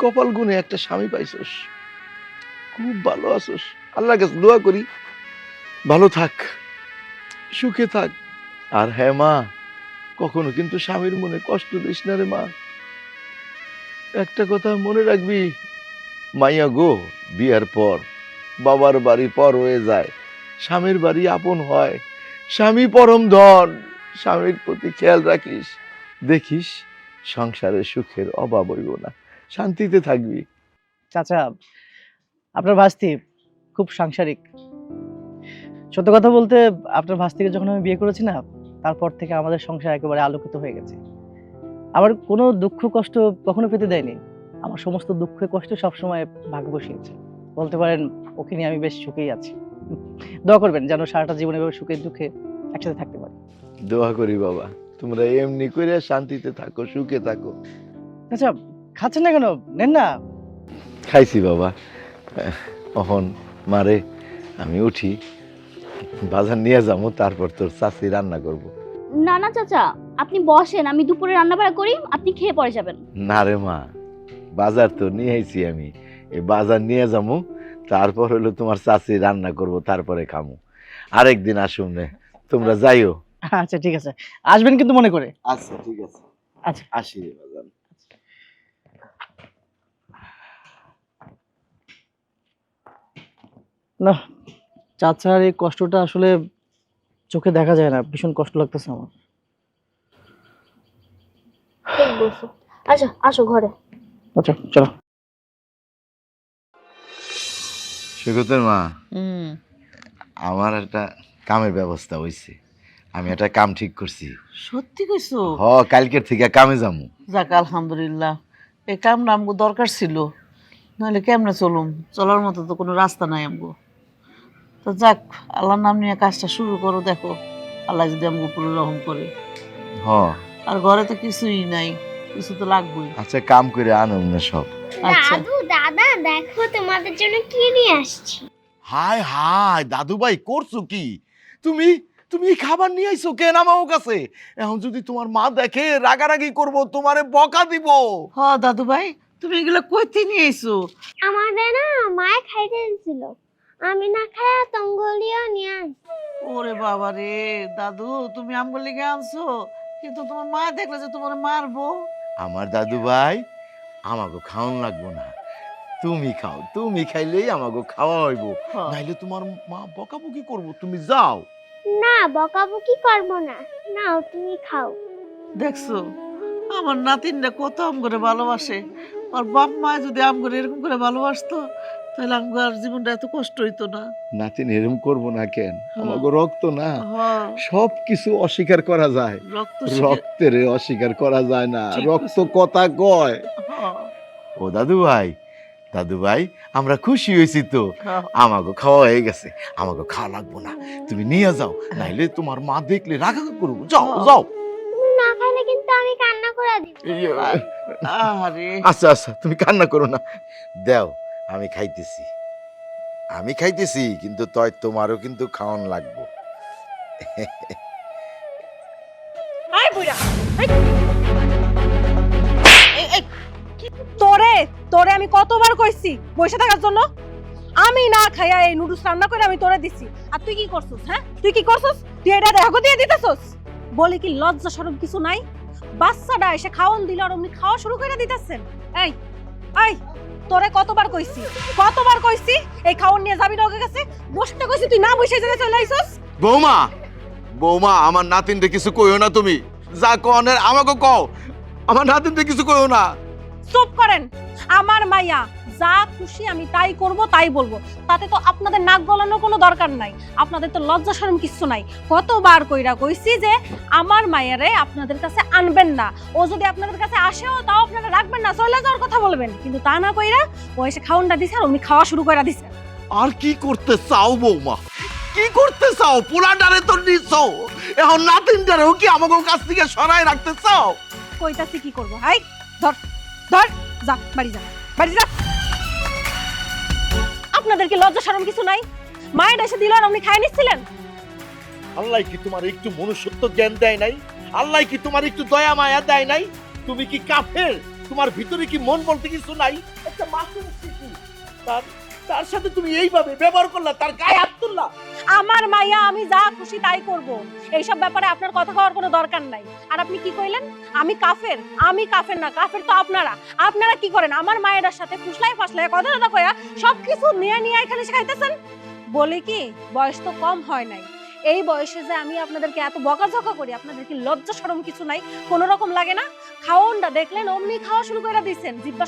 কপাল গুনে একটা স্বামী পাইছস, খুব ভালো আছস। আল্লাহর কাছে দোয়া করি ভালো থাক, সুখে থাক। আর হ্যাঁ মা, কখনো কিন্তু স্বামীর মনে কষ্ট দিস না রে মা। একটা কথা মনে রাখবি, মাইয়া গো, বিয়ার পর বাবার বাড়ি পর হয়ে যায়, স্বামীর বাড়ি আপন হয়। স্বামী পরম ধন, স্বামীর প্রতি খেয়াল রাখিস, দেখিস সংসারে সুখের অভাব হইব না, শান্তিতে থাকবি। চাচা, আপনার ভাস্তি খুব সাংসারিক। সত্য কথা বলতে, আপনার ভাস্তিকে যখন আমি বিয়ে করেছি না, তারপর থেকে আমাদের সংসার একেবারে আলোকিত হয়ে গেছে। আমার কোনো দুঃখ কষ্ট কখনো পেতে দেয়নি। আমার সমস্ত দুঃখ কষ্ট সবসময় ভাগ বসিয়েছে। বলতে পারেন ওকে নিয়ে আমি বেশ সুখেই আছি। দোয়া করবেন যেন সারাটা জীবন এভাবে সুখে দুঃখে একসাথে থাকতে পারি। দোয়া করি বাবা, তোমরা এমনি করে শান্তিতে থাকো, সুখে থাকো। আচ্ছা, খাচ্ছেন না কেন? নেন না। খাইছি বাবা। এখন মারে আমি উঠি, বাজার নিয়ে যাবো, তারপর তোর চাচি রান্না করব। না না চাচা, আপনি বসেন, আমি দুপুরে রান্না বাড়া করি, আপনি খেয়ে পরে যাবেন। না রে মা, বাজার তো নিয়ে আইছি আমি, এই বাজার নিয়ে যাবো, তারপর হলো তোমার চাচি রান্না করব, তারপরে খামু। আরেকদিন আসুন রে, তোমরা যাইও। আচ্ছা ঠিক আছে, আসবেন কিন্তু মনে করে। আচ্ছা ঠিক আছে, আচ্ছা আসি রে বাজান। না, চাচার এই কষ্টটা আসলে চোখে দেখা যায় না, ভীষণ কষ্ট লাগতেছে আমার। আচ্ছা আসো ঘরে। আচ্ছা চলো। সৈকতের মা, আমার একটা কামের ব্যবস্থা হইছে, আমি একটা কাম ঠিক করছি। সত্যি কইছো? হ, কালকের থেকে কামে যামু। যাক আলহামদুলিল্লাহ, এই কামটা আমগো দরকার ছিল, নাহলে কেমনে চলুম? চলার মতো তো কোনো রাস্তা নাই আমগো। তো যাক, আল্লাহর নাম নিয়ে কাজটা শুরু করো, দেখো আল্লাহ যদি আমগো পুরো রহম করে। হ, আর ঘরে তো কিছুই নাই, কিছু তো লাগবেই। আচ্ছা কাম করে আনুন না সব। আচ্ছা দাদু দাদা দেখো তোমাদের জন্য কি নিয়ে আসছি। হায় হায় দাদু ভাই, করছো কি তুমি? তুমি এই খাবার নিয়ে আইছো কেন আমার কাছে? এখন যদি তোমার মা দেখে রাগারাগি করব, তোমারে বকা দিব। হ দাদু ভাই, তুমি এগুলো কইতে নিয়ে এসো? আমাদের না মায়ে খাইতে দিছিল, আমি না খায়া তঙ্গলিও নিয়ে আসছি। ওরে বাবা রে দাদু, তুমি আমগো লিগে আনছো, কিন্তু তোমার মা দেখলে যে তোমার মারবো। আমার দাদু ভাই, আমাকে খাওয়ান লাগবো না, তুমি খাও, তুমি খাইলেই আমাকে খাওয়া হইব, হ্যাঁ। নাইলে তোমার মা বকাবকি করব। তুমি যাও। না বকাবকি করবো না, নাও তুমি খাও। দেখছো আমার নাতিনটা কত আম করে ভালোবাসে। আর বাপ মা যদি আম করে এরকম করে ভালোবাসতো, তাহলে আমার জীবনটা এত কষ্ট হইতো না। নাতিন এরম করবো না কেন? আমাকে রক্ত না, হ্যাঁ, সব কিছু অস্বীকার করা যায়, রক্ত রক্তের অস্বীকার করা যায় না। ঠিক রক্ত বলছো। কথা কয়। হ্যাঁ, ও দাদু ভাই আমরা খুশি হয়েছি তো, হ্যাঁ। আমাকে খাওয়া হয়ে গেছে, আমাকে খাওয়া লাগবো না, তুমি নিয়ে যাও, নাইলে তোমার মা দেখলে রাগা করবো। যাও যাও। না খাইলে কিন্তু আমি কান্না করে দিব। আরে আচ্ছা তুমি কান্না করো না, দেও আমি খাইতেছি, কিন্তু তোমারও কিন্তু খাওয়ান লাগবো। আয় বুইড়া এই! এই, তোরে তোরে আমি কতবার কইছি বসে থাকার জন্য? আমি না খাইয়া এই নুডলস রান্না করে আমি তোরে দিছি, আর তুই কি করছস? হ্যাঁ, তুই কি করছস? তুই এটা দেখো দিয়ে দিতেছস? বলি কি লজ্জা শরম কিছু নাই? বাচ্চাটা এসে খাওন দিল আর অমনি খাওয়া শুরু করে দিতেছেন। এই এই তোরে কতবার কইছি এই খাওন নিয়ে যাবি না ওকে কাছে? বসতে কইছি তুই না বসে জায়গায় চলে আইছস। বৌমা আমার নাতিনরে কিছু কইও না, তুমি যা কনের আমাকে কও, আমার নাতিনরে কিছু কইও না। চুপ করেন। আমার মাইয়া যা খুশি আমি তাই করব তাই বলবো, তাতে তো আপনাদের নাক গলানোর কোনো দরকার নাই। আপনাদের তো লজ্জা শরম কিছু নাই। কতবার কইরা কইছি যে আমার মায়েরে আপনাদের কাছে আনবেন না, ও যদি আপনাদের কাছে আসেও তাও আপনারা রাখবেন না, চলে যাওয়ার কথা বলবেন। কিন্তু তা না কইরা ও এসে খাওনটা দিছে আর উনি খাওয়া শুরু করে দিছে। আর কি করতে চাও বৌমা, কি করতে চাও? পোলাটারে তো নিছো, এখন নাতিনটারেও কি আমাকে কাছ থেকে সরাই রাখতে চাও? কইতাছি কি করব? হাই ধর ধর, যা বাড়ি যা। আপনাদের কি লজ্জা শরম কিছু নাই? মায়ের এসে দিল আর আপনি খায় নিচ্ছিলেন। আল্লাহ কি তোমার একটু মনুষ্যত্ব জ্ঞান দেয় নাই? আল্লাহ কি তোমার একটু দয়া মায়া দেয় নাই? তুমি কি কাফের? তোমার ভিতরে কি মন বলতে কিছু নাই? একটা মাসুম শিশু, তার সাথে তুমি এইভাবে ব্যবহার করলা, তার গায়ে হাত তুললা। আমার মাইয়া আমি যা খুশি তাই করব, এইসব ব্যাপারে আপনার কথা কওয়ার কোনো দরকার নাই। আর আপনি কি কইলেন আমি কাফের? আমি কাফের না, কাফের তো আপনারা কি করেন? আমার মায়ের সাথে ফুসলাই ফাসলাই কথা কয়া সবকিছু নিয়ে এখানে খাইতেছেন। বলি কি বয়স তো কম হয় নাই, এই বয়সে যে আমি আপনাদেরকে এত বকাঝকা করি, আপনাদের কি লজ্জা শরম কিছু নাই? কোনো রকম লাগে না? খাওনটা দেখলেন অমনি খাওয়া শুরু করে দিচ্ছেন, জিব্বা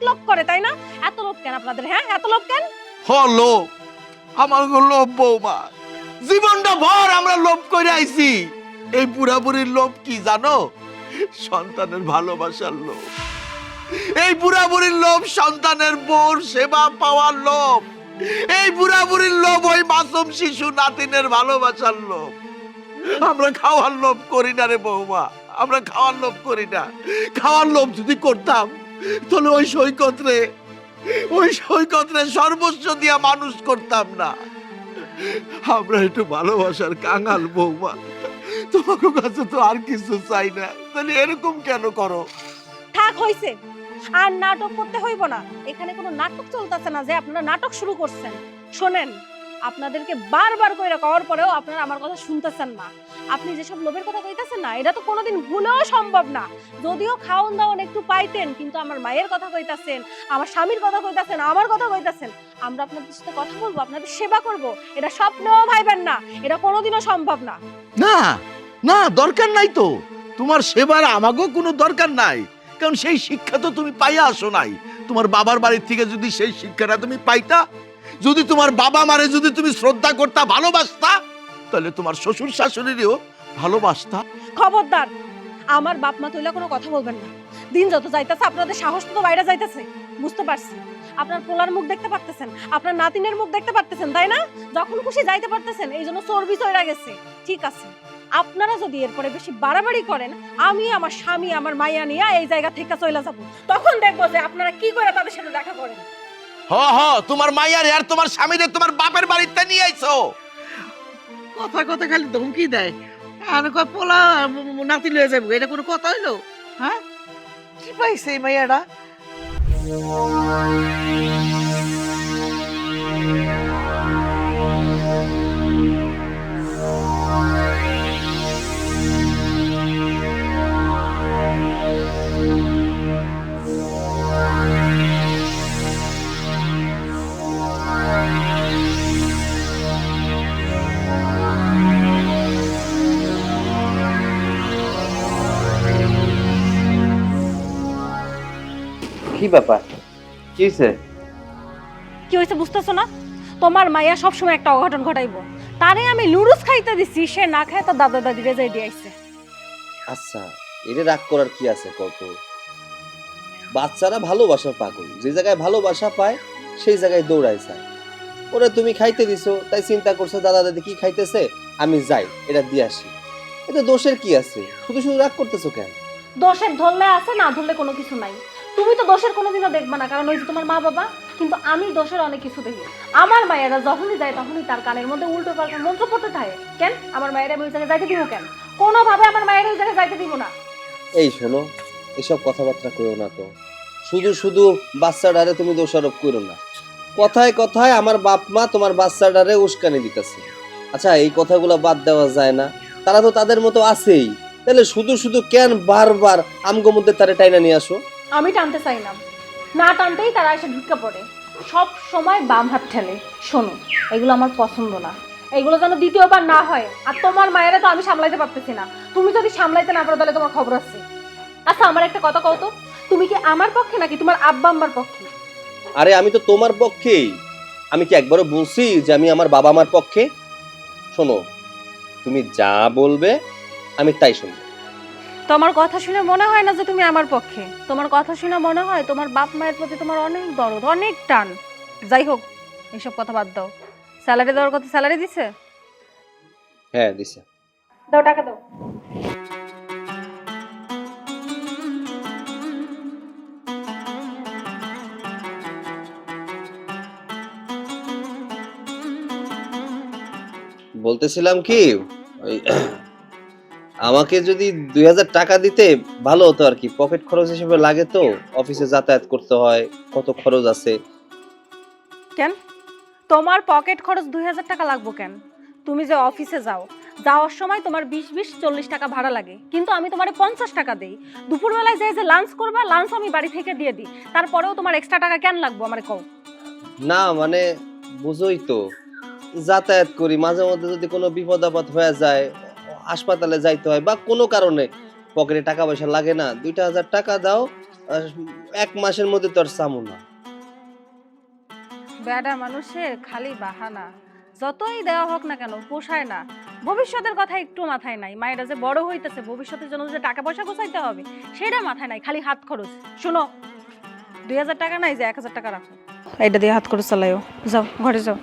লক করে, তাই না? এত লোভ কেন আপনাদের? হ্যাঁ, এত লোভ কেন? লোভ, আমার লোভ বৌমা, জীবনটা ভর আমরা লোভ করে আইছি। এই বুড়াবুড়ির লোভ কি জানো? সন্তানের ভালোবাসার লোভ। এই বুড়াবুড়ির লোভ সন্তানের বোর সেবা পাওয়ার লোভ। এই বুড়াবুড়ির লোভ ওই মাসুম শিশু নাতিনের ভালোবাসার লোভ। আমরা খাওয়ার লোভ করি না রে বৌমা, আমরা খাওয়ার লোভ করি না। খাওয়ার লোভ যদি করতাম তাহলে ওই সৈকতরে সর্বস্ব দিয়া মানুষ করতাম না। আমরা একটু ভালোবাসার কাঙাল বৌমা, তোমার কাছে তো আর কিছু চাই না, তাহলে এরকম কেন করো? থাক হইছে, আর নাটক করতে হইব না। এখানে কোনো নাটক চলতেছে না যে আপনারা নাটক শুরু করছেন। শোনেন, আপনাদেরকে বারবার কইরা কওয়ার পরেও আপনারা আমার কথা শুনতেছেন না। আপনি যেসব লোভের কথা কইতাছেন না, এটা তো কোনোদিন ভুলেও সম্ভব না। যদিও খাওন দাওন একটু পাইতেন, কিন্তু আমার মায়ের কথা কইতাছেন, আমার স্বামীর কথা কইতাছেন, আমার কথা কইতাছেন। আমরা আপনাদের সাথে কথা বলবো, আপনাদের সেবা করব, এটা স্বপ্নেও ভাইবেন না, এটা কোনোদিনও সম্ভব না। না না, দরকার নাই তো, তোমার সেবার আমাকেও কোনো দরকার নাই, কারণ সেই শিক্ষা তো তুমি পাইয়া আসো নাই। তোমার বাবার বাড়ির থেকে যদি সেই শিক্ষাটা তুমি পাইতা, যদি তোমার বাবা মারে যদি তুমি শ্রদ্ধা করতা, ভালোবাসতা, তাহলে তোমার শ্বশুর শাশুড়িরও ভালোবাসতা। খবরদার, আমার বাপ মা তুইলা কোনো কথা বলবেন না। দিন যত যাইতেছে আপনাদের সাহস তো বাইরে যাইতেছে, বুঝতে পারছি। আপনার পোলার মুখ দেখতে পারতেছেন, আপনার নাতিনের মুখ দেখতে পারতেছেন, তাই না? যখন খুশি যাইতে পারতেছেন, এই জন্য চর্বি চড়া গেছে। ঠিক আছে, আপনারা যদি এরপরে বেশি বাড়াবাড়ি করেন, আমি আমার স্বামী আমার মাইয়া নিয়ে এই জায়গা থেকে চলে যাব। তখন দেখবো যে আপনারা কি করে তাদের সাথে দেখা করেন। তোমার মাইয়ার আর তোমার স্বামীরে তোমার বাপের বাড়িতে নিয়ে আইছো। কথা খালি ধমকি দেয়, আর কয় পোলা নাতি লয়ে যাবো, এটা কোনো কথা হইলো? হ্যাঁ, কি পাইছে এই মাইয়াটা? কি ব্যাপার? কি হয়েছে? কি হয়েছে বুঝতেছো না? তোমার মাইয়া সবসময় একটা অঘটন ঘটাইবো। তারে আমি নুডলস খাইতে দিছি, সে না খায় তার দাদা দাদিরে যাই দিয়ে আইছে। আচ্ছা, এটা রাগ করার কি আছে কত? বাচ্চারা ভালোবাসার পাগল, যে জায়গায় ভালোবাসা পায় সেই জায়গায় দৌড়ায় যায়। ওরা তুমি খাইতে দিছো তাই চিন্তা করছো দাদা দাদি কি খাইতেছে, আমি যাই এটা দিয়ে আসি। এতে দোষের কি আছে? শুধু শুধু রাগ করতেছো কেন? দোষের ধরলে আছে, না ধরলে কোনো কিছু নাই। তুমি তো দোষের কোনোদিনও দেখবা না, কারণ ওই যে তোমার মা বাবা। কিন্তু আমি দোষের অনেক কিছু দেখি। আমার মায়েরা যখনই যায় তখনই তার কানের মধ্যে উল্টো পাল্টা মন্ত্র পড়তে থাকে। কেন আমার মায়েরা ওই জায়গায় যাইতে দিব কেন? কোনোভাবে আমার মায়েরা ওই জায়গায় যাইতে দিব না। এই শোনো, এসব কথাবার্তা কইও না তো। শুধু শুধু বাচ্চাটারে তুমি দোষারোপ করো না। কথায় কথায় আমার বাপ মা তোমার বাচ্চাটারে উস্কানি দিতেছে। আচ্ছা, এই কথাগুলো বাদ দেওয়া যায় না? তারা তো তাদের মতো আছেই, তাহলে শুধু শুধু কেন বারবার আমগো মধ্যে তারে টাইনা নিয়ে আসো? আমি টানতে চাই না, না টানতেই তারা এসে ঢুকে পড়ে। সব সময় বাম হাত ঠেলে। শোনো, এগুলো আমার পছন্দ না। এগুলো যেন দ্বিতীয়বার না হয়। আর তোমার মায়েরা তো আমি সামলাইতে পারতেছি না। তুমি যদি সামলাইতে না পারো তাহলে তোমার খবর আছে। আচ্ছা, আমার একটা কথা কও তো, তুমি কি আমার পক্ষে নাকি তোমার আব্বা আম্মার পক্ষে? আরে আমি তো তোমার পক্ষেই। আমি কি একবারও বলছি যে আমি আমার বাবা মার পক্ষে? শোনো, তুমি যা বলবে আমি তাই শুনবো। তোমার কথা শুনে মনে হয় না যে তুমি আমার পক্ষে। তোমার কথা শুনে মনে হয় তোমার বাপ মায়ের প্রতি তোমার অনেক দরদ, অনেক টান। যাই হোক, এইসব কথা বাদ দাও। স্যালারি দেওয়ার কথা স্যালারি দিছে? হ্যাঁ দিছে। দাও, টাকা দাও। বলতেছিলাম কি, ওই আমাকে যদি 2000 টাকা দিতে ভালো হতো আর কি। পকেট খরচ হিসেবে লাগে তো, অফিসে যাতায়াত করতে হয়, কত খরচ আছে। কেন তোমার পকেট খরচ 2000 টাকা লাগবো কেন? তুমি যে অফিসে যাও, যাওয়ার সময় তোমার 20-40 টাকা ভাড়া লাগে, কিন্তু আমি তোমারে 50 টাকা দেই। দুপুরবেলায় যে লাঞ্চ করবা, লাঞ্চ আমি বাড়ি থেকে দিয়ে দিই। তারপরেও তোমার এক্সট্রা টাকা কেন লাগবো আমারে কও? না মানে বুঝোই তো, যাতায়াত করি, মাঝে মধ্যে যদি কোনো বিপদ আপদ হয়ে যায়, হাসপাতালে যাইতে হয় বা কোনো কারণে পকেটে টাকা পয়সা লাগে না, 2000 টাকা দাও, এক মাসের মধ্যে তো আর চামু না। বেডা মানুষের খালি বাহানা। যতই দেওয়া হোক না কেন পোষায় না। ভবিষ্যতের কথা একটু মাথায় নাই। মায়েরা যে বড় হইতেছে, ভবিষ্যতের জন্য যে টাকা পয়সা গোছাইতে হবে সেটা মাথায় নাই, খালি হাত খরচ। শুনো, 2000 টাকা নাই, যে 1000 টাকা রাখো, এটা দিয়ে হাত খরচ চালাইও। যাও ঘরে যাও।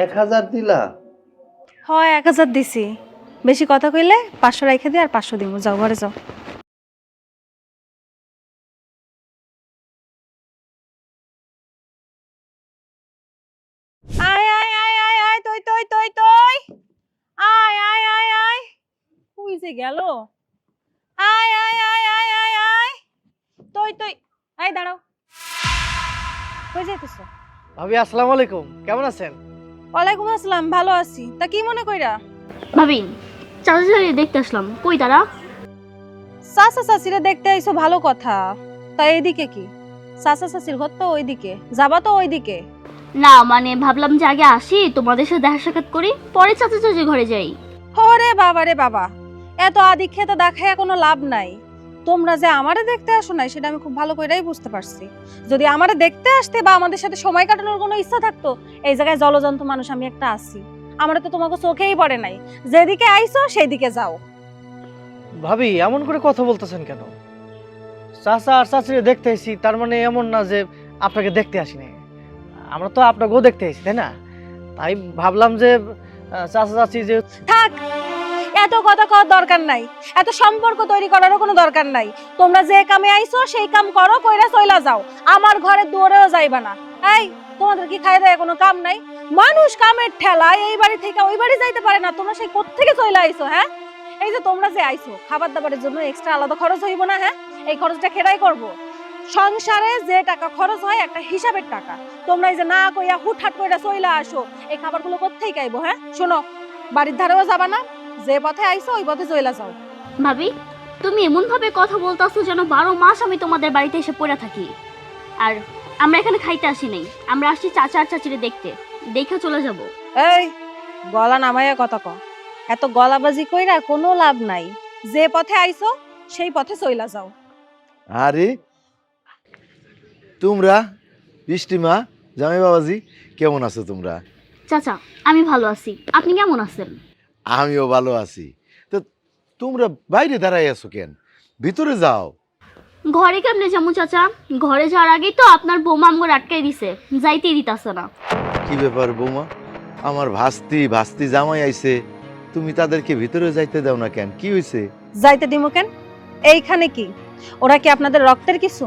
1000 দিলা? হয় 1000 দিছি। বেশি কথা কইলে 500 রেখে দিই, আর 500 দিব। যাও ঘরে যাও। আয় আয় আয় আয় আয়, তুই তুই তুই তুই আয় আয় আয় আয়। কই যে গেল? আয় আয় আয় আয় আয় আয়, তুই তুই। আয় দাঁড়াও, কই যাইতেছ? ভাবি আসসালামু আলাইকুম, কেমন আছেন? ওয়ালাইকুম আসসালাম, ভালো আছি। তা কি মনে কইরা? ভাবি, চাচা চাচি দেখতে আসলাম, কই তারা? চাচা চাচিরা দেখতে আইছো, ভালো কথা। তা এইদিকে কি? চাচা চাচির ঘর তো ওইদিকে, যাবা তো ওইদিকে। না মানে ভাবলাম যে আগে আসি, তোমাদের সাথে দেখা সাক্ষাৎ করি, পরে চাচা চাচি ঘরে যাই। ওরে বাবা রে বাবা, এত আদিক্ষেতা দেখায় কোনো লাভ নাই। তোমরা যে আমারে দেখতে আসো নাই সেটা আমি খুব ভালো করেই বুঝতে পারছি। যদি আমারে দেখতে আসতে বা আমাদের সাথে সময় কাটানোর কোনো ইচ্ছা থাকতো, এই জায়গায় জলজন্ত মানুষ আমি একটা আছি। আমারে তো তোমাকে চোখেই পড়ে নাই। যেদিকে আইছো সেই দিকে যাও। ভাবি এমন করে কথা বলতেছেন কেন? চাচা আর চাচিরে দেখতে এসেছি, তার মানে এমন না যে আপনাকে দেখতে আসিনি। আমরা তো আপনাকেও দেখতে এসেছি, তাই না? তাই ভাবলাম যে চাচা চাচি যে থাক, এত কথা কওয়ার দরকার নাই, এত সম্পর্ক তৈরি করারও কোনো দরকার নাই। তোমরা যে কামে আইছো সেই কাম করো, কইরা চইলা যাও। আমার ঘরে দুয়ারেও যাইবা না। এই, তোমাদের কি খাই দেয় কোনো কাম নাই? মানুষ কামের ঠেলায় এই বাড়ি থেকে ওই বাড়ি যাইতে পারে না। তোমরা সেই কোত্থেকে চইলা আইছো? হ্যাঁ, এই যে তোমরা যে আইছো, খাবার দাবারের জন্য এক্সট্রা আলাদা খরচ হইব না? হ্যাঁ, এই খরচটা খেরাই করব। সংসারে যে টাকা খরচ হয় একটা হিসাবের টাকা। তোমরা এই যে না কইয়া হুটহাট কইরা চইলা আসো, এই খাবারগুলো কোত্থেকে খাইবো? হ্যাঁ শোনো, বাড়ির ধারেও যাবা না, যে পথে আইছো ওই পথে চইলা যাও। ভাবি, তুমি এমন ভাবে কথা বলতাছো যেন 12 মাস আমি তোমাদের বাড়িতে এসে পড়ে থাকি। আর আমরা এখানে খাইতে আসি নাই, আমরা আসছি চাচা আর চাচিরে দেখতে, দেখে চলে যাব। এই, গলা নামাইয়া কথা ক। এত গলাবাজি কইরা কোনো লাভ নাই। যে পথে আইছো সেই পথে চইলা যাও। আরে তোমরা বৃষ্টিমা, জামাই বাবাজি, কেমন আছো তোমরা? চাচা, আমি ভালো আছি, আপনি কেমন আছেন? আমিও ভালো আছি। তো তোমরা বাইরে দাঁড়াই আছো কেন? ভিতরে যাও। ঘরে কেমনে যাবো চাচা? ঘরে যাওয়ার আগেই তো আপনার বৌমা আমগো আটকাই দিছে, যাইতেই দিতাছে না। কি ব্যাপার বৌমা? আমার ভাস্তি জামাই আইছে, তুমি তাদেরকে ভিতরে যাইতে দাও না কেন? কি হয়েছে? যাইতে দিমু কেন? এইখানে কি ওরা কি আপনাদের রক্তের কিছু?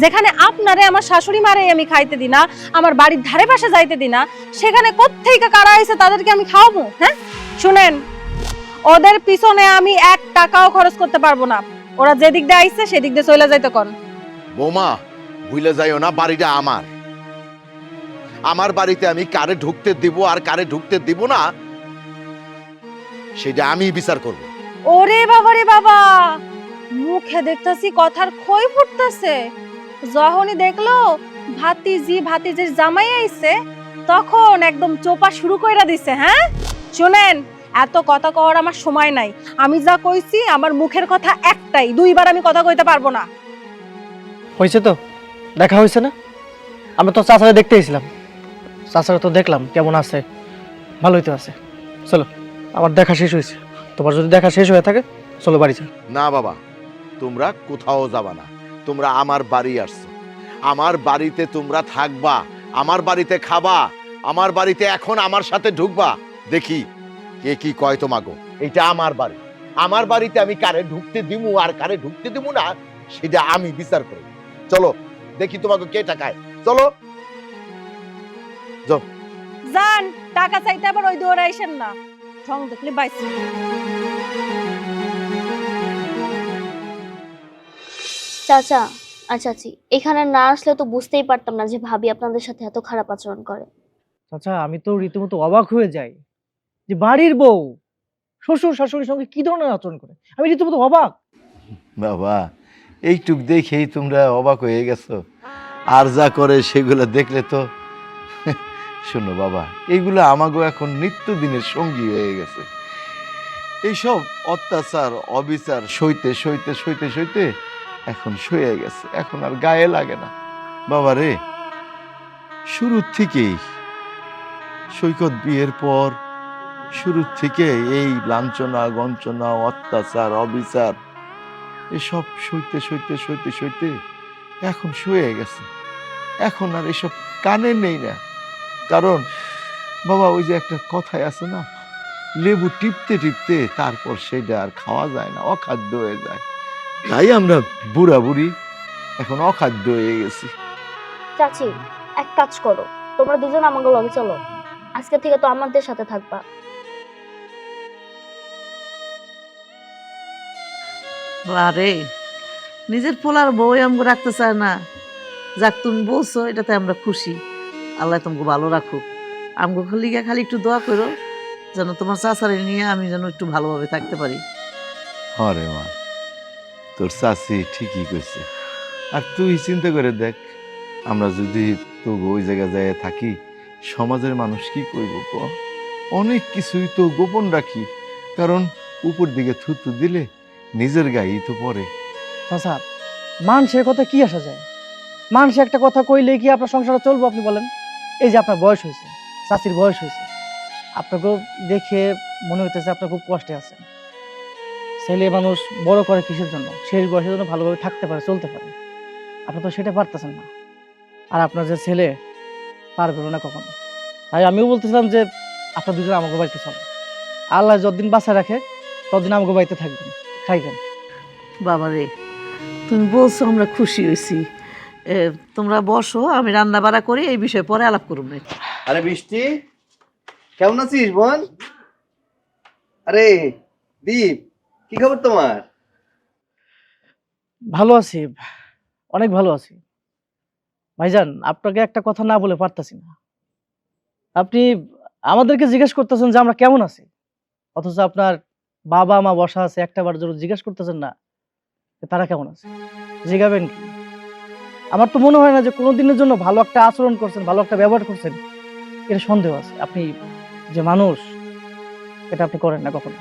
যেখানে আপনারে আমার শাশুড়ি মারে আমি খাইতে দিই না, আমার বাড়ির ধারে পাশে যাইতে দিই না, সেখানে কোত্থেকে কারা আইছে তাদেরকে আমি খাওয়াবো? হ্যাঁ, শুনেন, ওদের পিছনে আমি 1 টাকাও খরচ করতে পারবো না। ওরা যেদিক দিয়ে আইছে সেদিক দিয়ে চলে যাইতে কোন। বৌমা, ভুলে যাইও না, বাড়িটা আমার। আমার বাড়িতে আমি কারে ঢুকতে দিব আর কারে ঢুকতে দিব না সেটা আমি বিচার করব। ওরে বাবা রে বাবা, মুখে দেখতাছি কথার খই ফুটতেছে। যখনই দেখলো ভাতিজির জামাই আইছে তখন একদম চোপা শুরু কইরা দিছে। হ্যাঁ, শুনেন, এত কথা কওয়ার আমার সময় নাই। আমি যা কইছি আমার মুখের কথা একটাই, 2বার আমি কথা কইতে পারবো না। হয়েছে তো, দেখা হয়েছে না? আমরা তো চাচারা দেখতে এসেছিলাম, চাচারা তো দেখলাম কেমন আছে, ভালোই তো আছে। চলো, আমার দেখা শেষ হয়েছে, তোমার যদি দেখা শেষ হয়ে থাকে চলো বাড়ি চলো। না বাবা, তোমরা কোথাও যাবা না। তোমরা আমার বাড়ি আসছো, আমার বাড়িতে তোমরা থাকবা, আমার বাড়িতে খাবা, আমার বাড়িতে এখন আমার সাথে ঢুকবা। দেখি কে কি কয় তোমাগো। এটা আমার বাড়ি, আমার বাড়িতে আমি কারে ঢুকতে দিমু আর কারে ঢুকতে দিমু না সেটা আমি বিচার করব। চলো দেখি তোমাকে কে টাকায়। চলো যাও। জান, টাকা চাইতে আবার ওই দৌড়ে আইসেন না, ঠং দেখলে বাইছে। চাচা আর চাচি, এখানে না আসলে তো বুঝতেই পারতাম না যে ভাবি আপনাদের সাথে এত খারাপ আচরণ করে। চাচা, আমি তো রীতিমতো অবাক হয়ে যাই যে বাড়ির বউ শ্বশুর শাশুড়ির সঙ্গে কি ধরনের আচরণ করে। আমি রীতিমতো অবাক। বাবা, এইটুক দেখেই তোমরা অবাক হয়ে গেছো? আর যা করে সেগুলো দেখলে তো শোনো বাবা, এইগুলো আমাগো এখন নিত্যদিনের সঙ্গী হয়ে গেছে। এইসব অত্যাচার অবিচার সইতে সইতে সইতে সইতে এখন সয়ে গেছে, এখন আর গায়ে লাগে না। বাবা রে, শুরুর থেকেই সৈকত বিয়ের পর শুরুর থেকে এই লাঞ্ছনা গঞ্চনা অত্যাচার অবিচার এসব সইতে সইতে সইতে সইতে এখন শুয়ে গেছে। এখন আর এসব কানে নেই না। কারণ বাবা, ওই যে একটা কথাই আছে না, লেবু টিপতে টিপতে তারপর সেটা আর খাওয়া যায় না, অখাদ্য হয়ে যায়। তাই আমরা বুড়া বুড়ি এখন অখাদ্য হয়ে গেছি। চাচি, এক কাজ করো, তোমরা দুজন আমাকে লগে চলো, আজকে থেকে তো আমাদের সাথে থাকবা। আরে, নিজের পোলার বউ আমগো রাখতে চায় না। যাক, তুমি বলছো এটাতে আমরা খুশি। আল্লাহ তোমাকে ভালো রাখুক। আমগো খালি একটু দোয়া করো যেন তোমার চাচারে নিয়ে আমি যেন একটু ভালোভাবে থাকতে পারি। হরে মা, তোর চাচি ঠিকই কইছে। আর তুই চিন্তা করে দেখ, আমরা যদি তো ওই জায়গায় যায় থাকি, সমাজের মানুষ কি কইব ক? অনেক কিছুই তো গোপন রাখি, কারণ উপর দিকে থুতু দিলে নিজের গায়েই তো পড়ে। চাচা, মানুষের কথা কি আসা যায়? মানুষ একটা কথা কইলে কি আপনার সংসারে চলবো আপনি বলেন? এই যে আপনার বয়স হয়েছে, চাচির বয়স হয়েছে, আপনাকেও দেখে মনে হইতেছে আপনার খুব কষ্টে আছেন। ছেলে মানুষ বড় করে কিসের জন্য? শেষ বয়সের জন্য ভালোভাবে থাকতে পারে, চলতে পারে। আপনি তো সেটা পারতেছেন না। আর আপনার যে ছেলে পারবে না কখনো। তাই আমিও বলতেছিলাম যে আপনার দুজন আমাকে বাড়িতে চলেন। আল্লাহ যতদিন বাঁচায় রাখে ততদিন আমাকে বাড়িতে থাকবেন, খাইবেন। বাবা রে, তুমি বলছো আমরা খুশি হয়েছি। তোমরা বসো, আমি রান্না বাড়া করি, এই বিষয়ে পরে আলাপ করুন। আরে বৃষ্টি, কেমন আছিস বোন? আরে দীপ, কি খবর তোমার? ভালো আছি, অনেক ভালো আছি ভাইজান। আপনাকে একটা কথা না বলে পারতাছি না। আপনি আমাদেরকে জিজ্ঞেস করতেছেন যে আমরা কেমন আছি, অথচ আপনার বাবা মা বসা আছে, একটা বার জন্য জিজ্ঞেস করতেছেন না যে তারা কেমন আছে। জিজ্ঞাবেন কি? আমার তো মনে হয় না যে কোনোদিনের জন্য ভালো একটা আচরণ করছেন, ভালো একটা ব্যবহার করছেন। এটা সন্দেহ আছে। আপনি যে মানুষ, এটা আপনি করেন না কখনো।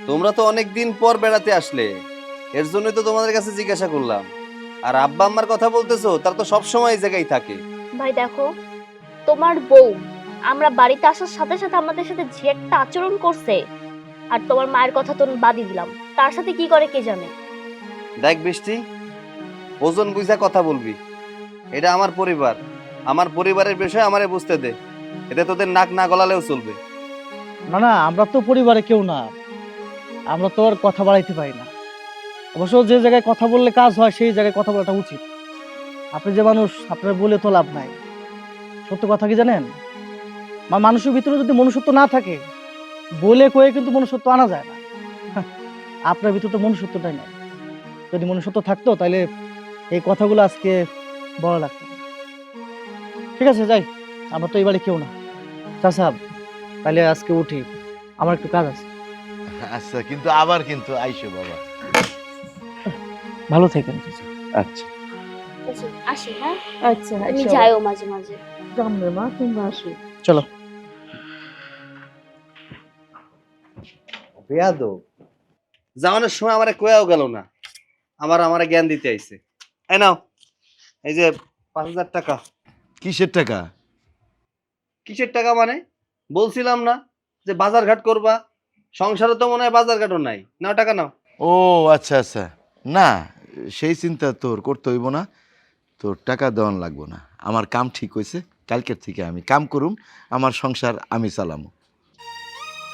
তোমরা তো অনেকদিন পর বেড়াতে আসলে, এর জন্যই তো তোমাদের কাছে জিজ্ঞাসা করলাম। আর আব্বা আম্মার কথা বলতেছো, তার তো সবসময় এই জায়গায় থাকে। ভাই দেখো, তোমার বউ আমরা বাড়িতে আসার সাথে সাথে আমাদের সাথে যে একটা আচরণ করছে, আর তোমার মায়ের কথা তো বাদই দিলাম, তার সাথে কি করে কে জানে। দেখ বৃষ্টি, ওজন বুঝা কথা বলবি। এটা আমার পরিবার, আমার পরিবারের বিষয় আমারে বুঝতে দে। এতে তোদের নাক না গলালেও চলবে। না না, আমরা তো পরিবারে কেউ না, আমরা তো আর কথা বাড়াইতে পারি না। অবশ্য যে জায়গায় কথা বললে কাজ হয় সেই জায়গায় কথা বলাটা উচিত। আপনি যে মানুষ, আপনার বলে তো লাভ নাই। সত্য কথা কি জানেন, মানুষের ভিতরে যদি মনুষ্যত্ব না থাকে, বলে কয়ে কিন্তু মনুষ্যত্ব আনা যায় না। আপনার ভিতরে তো মনুষ্যত্বটাই নাই। যদি মনুষ্যত্ব থাকতো তাহলে এই কথাগুলো আজকে বলা লাগতো না। ঠিক আছে, যাই, আমরা তো এই বাড়ি কেউ না। চাচা, তাহলে আজকে উঠি, আমার একটু কাজ আছে। আচ্ছা, কিন্তু আবার কিন্তু আইসো বাবা। ভালো থাকেন চাচা। আচ্ছা, আসি, হ্যাঁ আচ্ছা তুমি যাইও মাঝে মাঝে। জানবে মা, তোমরা আসো। চলো। বেয়াদব, যাওয়ানোর সময় আমারে কয়াও গেল না, আমারে জ্ঞান দিতে আইছে। এই নাও, এই যে 5,000 টাকা। কিসের টাকা? কিসের টাকা মানে? বলছিলাম না যে বাজার ঘাট করবা, সংসারে তো মনে হয় বাজার ঘাটও নাই। নাও টাকা নাও। ও আচ্ছা আচ্ছা, না সেই চিন্তা তোর করতে হইব না, তোর টাকা দেওয়ান লাগবো না। আমার কাম ঠিক হয়েছে, কালকের থেকে আমি কাম করুম, আমার সংসার আমি চালামু।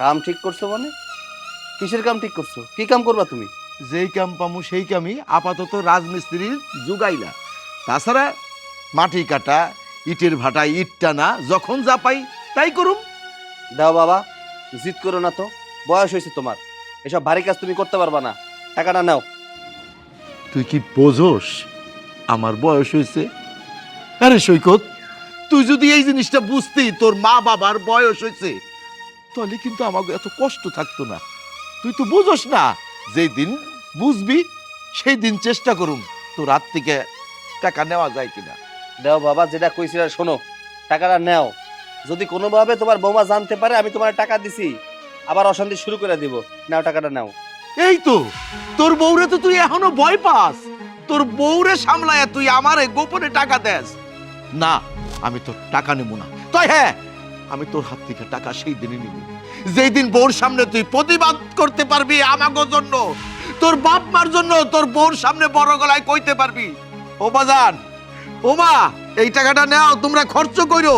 কাম ঠিক করছো মানে? কিসের কাম ঠিক করছো? কি কাম করবা তুমি? যেই কাম পামু সেই কামই, আপাতত রাজমিস্ত্রির জুগাইলা। তাছাড়া মাটি কাটা, ইটের ভাটা, ইট টানা, যখন যা পাই তাই করুম। দাও বাবা, জিদ করো না তো, বয়স হয়েছে তোমার, এসব ভারী কাজ তুমি করতে পারবা না। টাকাটা নাও। তুই কি বোঝোস আমার বয়স হয়েছে? আরে সৈকত, তুই যদি এই জিনিসটা বুঝতি তোর মা বাবার বয়স হয়েছে, তাহলে কিন্তু আমাকে এত কষ্ট থাকতো না। তুই তো বুঝোস না, যেই দিন বুঝবি সেই দিন চেষ্টা করুম তোর হাত থেকে টাকা নেওয়া যায় কিনা। দাও বাবা, যেটা কইছিল শোনো, টাকাটা নাও। যদি কোনোভাবে তোমার বৌমা জানতে পারে আমি তোমার টাকা দিছি, আবার অশান্তি শুরু করে দিব। নাও, টাকাটা নাও। এই তো তোর বউরে তো তুই এখনো ভয় পাস, তোর বউরে সামলায় তুই আমারে গোপনে টাকা দেস না। আমি তোর টাকা নেব না, তাই হ্যাঁ, আমি তোর হাত থেকে টাকা সেই দিনই নিব যেই দিন বউর সামনে তুই প্রতিবাদ করতে পারবি আমাগো জন্য, তোর বাপ মার জন্য, তোর বউর সামনে বড় গলায় কইতে পারবি, ও বাজান, ও মা, এই টাকাটা নাও, তোমরা খরচ করো।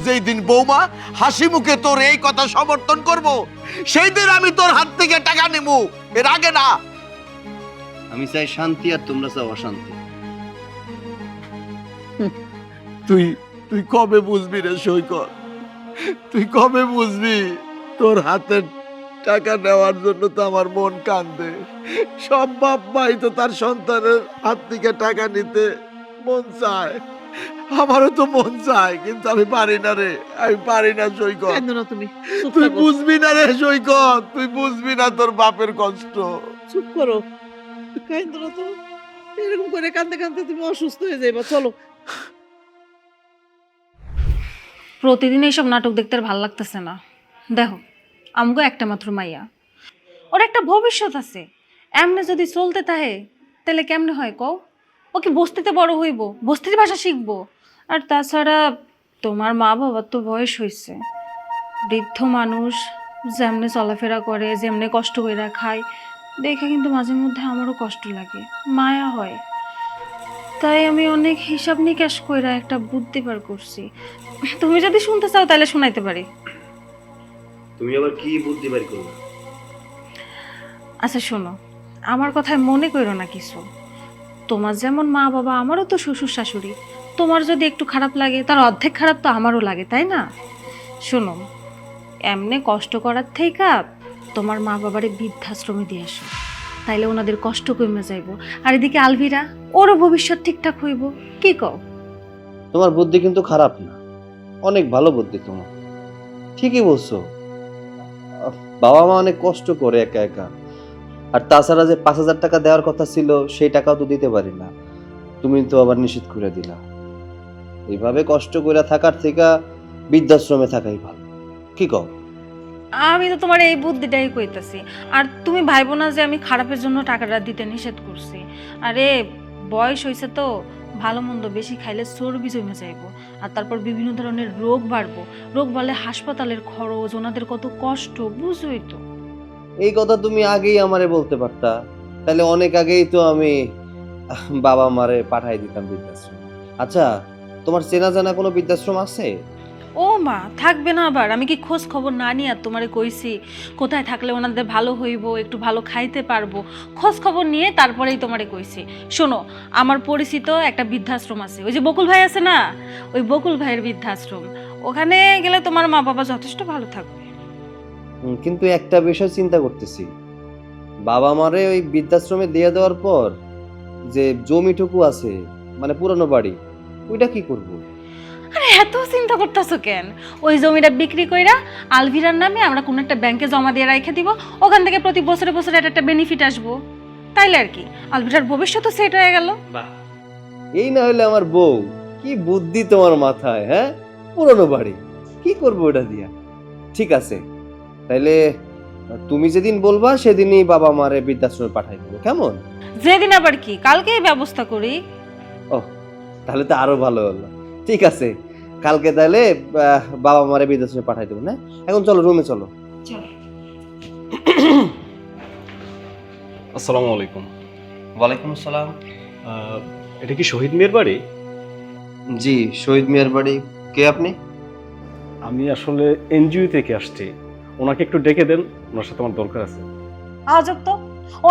যেই দিন বৌমা হাসি মুখে তোর এই কথা সমর্থন করব, সেই দিন আমি তোর হাত থেকে টাকা নেব, এর আগে না। আমি চাই শান্তি, আর তোমরা চাও অশান্তি। তুই তুই কবে বুঝবি রে সৈকত? তুই কবে বুঝবি? তোর হাতে টাকা নেওয়ার জন্য তো আমার মন কান্দে। সব বাপ মাই তো তার সন্তানের হাত থেকে টাকা নিতে মন চায়, আমারও তো মন চায়, কিন্তু আমি পারি না রে, আমি পারি না সৈকত। কাঁদো না তুমি, চুপ তুই থাকো। বুঝবি না রে সৈকত, তুই বুঝবি না তোর বাপের কষ্ট। চুপ করো, কাঁদো না তো। এরকম করে কাঁদতে কাঁদতে তুমি অসুস্থ হয়ে যাইবা। চলো। প্রতিদিন এইসব নাটক দেখতে আর ভালো লাগতেছে না। দেখো, আমগো একটা মাত্র মাইয়া, ওর একটা ভবিষ্যৎ আছে। এমনি যদি চলতে থাকে তাহলে কেমনে হয় কও? ও কি বস্তিতে বড় হইব, বস্তির ভাষা শিখবো? আর তাছাড়া তোমার মা বাবার তো বয়স হয়েছে, বৃদ্ধ মানুষ, যেমনে চলাফেরা করে, যেমনে কষ্ট করে খায়, দেখে কিন্তু মাঝে মধ্যে আমারও কষ্ট লাগে, মায়া হয়। তাই আমি অনেক হিসাব নিকাশ কইরা একটা বুদ্ধি বার করছি। তুমি যদি শুনতে চাও তাহলে শোনাইতে পারি। তুমি আবার কি বুদ্ধি বের করবে? আচ্ছা শোনো, আমার কথায় মনে করো না কিছু। তোমার যেমন মা বাবা, আমারও তো শ্বশুর শাশুড়ি। তোমার যদি একটু খারাপ লাগে তার অর্ধেক খারাপ তো আমারও লাগে, তাই না? শোনো, এমনি কষ্ট করার থেকে তোমার মা বাবারে বৃদ্ধাশ্রমে দিয়ে আসো, তাইলে ওনাদের কষ্ট কমে যাইব। আর এদিকে আলভিরা, ওরও ভবিষ্যৎ ঠিকঠাক হইব। কি কও? তোমার বুদ্ধি কিন্তু খারাপ না, অনেক ভালো বুদ্ধি তোমার। ঠিকই বলছো, বাবা মা অনেক কষ্ট করে একা একা। আর তাছাড়া যে 5,000 টাকা দেওয়ার কথা ছিল সেই টাকাও তো দিতে পারি না, তুমি তো আবার নিষেধ করে দিলা। এইভাবে কষ্ট করে থাকার থেকে বৃদ্ধাশ্রমে থাকাই ভালো। কি কও? আমি তো তোমার এই বুদ্ধিটাই কইতাছি। আর তুমি ভাইবো না যে আমি খারাপের জন্য টাকাটা দিতে নিষেধ করছি। আরে বয়স হয়েছে তো, ভালো মন্দ বেশি খাইলে চর্বি জমে যাইব, আর তারপর বিভিন্ন ধরনের রোগ বাড়বো। রোগ বাড়লে হাসপাতালের খরচ, ওনাদের কত কষ্ট, বুঝোই তো। এই কথা তুমি আগেই আমারে বলতে পারতা, তাহলে অনেক আগেই তো আমি বাবা মারে পাঠাই দিতাম বৃদ্ধাশ্রম। আচ্ছা, তোমার চেনা জানা কোনো বৃদ্ধাশ্রম আছে? ও মা, থাকবে না আবার? আমি কি খোঁজ খবর না নিয়ে আর তোমারে কইছি কোথায় থাকলে ওনাদের ভালো হইব, একটু ভালো খাইতে পারবো? খোঁজ খবর নিয়ে তারপরেই তোমারে কইছি। শোনো, আমার পরিচিত একটা বৃদ্ধাশ্রম আছে, ওই যে বকুল ভাই আছে না, ওই বকুল ভাইয়ের বৃদ্ধাশ্রম। ওখানে গেলে তোমার মা বাবা যথেষ্ট ভালো থাকবে। কিন্তু একটা বিষয় চিন্তা করতেছি, বাবা মারে ওই বৃদ্ধাশ্রমে দিয়ে দেওয়ার পর যে জমিটুকু আছে, মানে পুরানো বাড়ি, ওইটা কি করব? আরে এত চিন্তা করতেছো কেন? ওই জমিটা বিক্রি কইরা আলভিরার নামে আমরা কোন একটা ব্যাংকে জমা দিয়ে রেখে দিব, ওখান থেকে প্রতি বছরে বছরে একটা বেনিফিট আসবো, তাইলে আর কি আলভিরার ভবিষ্যৎ সেট হয়ে গেল। এই না হলে আমার বউ, কি বুদ্ধি তোমার মাথায়! হ্যাঁ, পুরানো বাড়ি, কি করবো ওটা দিয়া? ঠিক আছে, তাইলে তুমি যেদিন বলবা সেদিনই বাবা মারে বৃদ্ধাশ্রমে পাঠাই দেবো, কেমন? যেদিন আবার কি, কালকেই ব্যবস্থা করি। তাহলে তো আরো ভালো হলো। ঠিক আছে, কালকে তাহলে বাবা মারে বৃদ্ধাশ্রমে পাঠাই দেবো না? এখন চলো রুমে চলো। আসসালামু আলাইকুম। ওয়ালাইকুম আসসালাম। এটা কি শহীদ মিয়ার বাড়ি? জি, শহীদ মিয়ার বাড়ি। কে আপনি? আমি আসলে এনজিও থেকে আসছি, ওনাকে একটু ডেকে দেন, ওনার সাথে আমার দরকার আছে। আজব তো,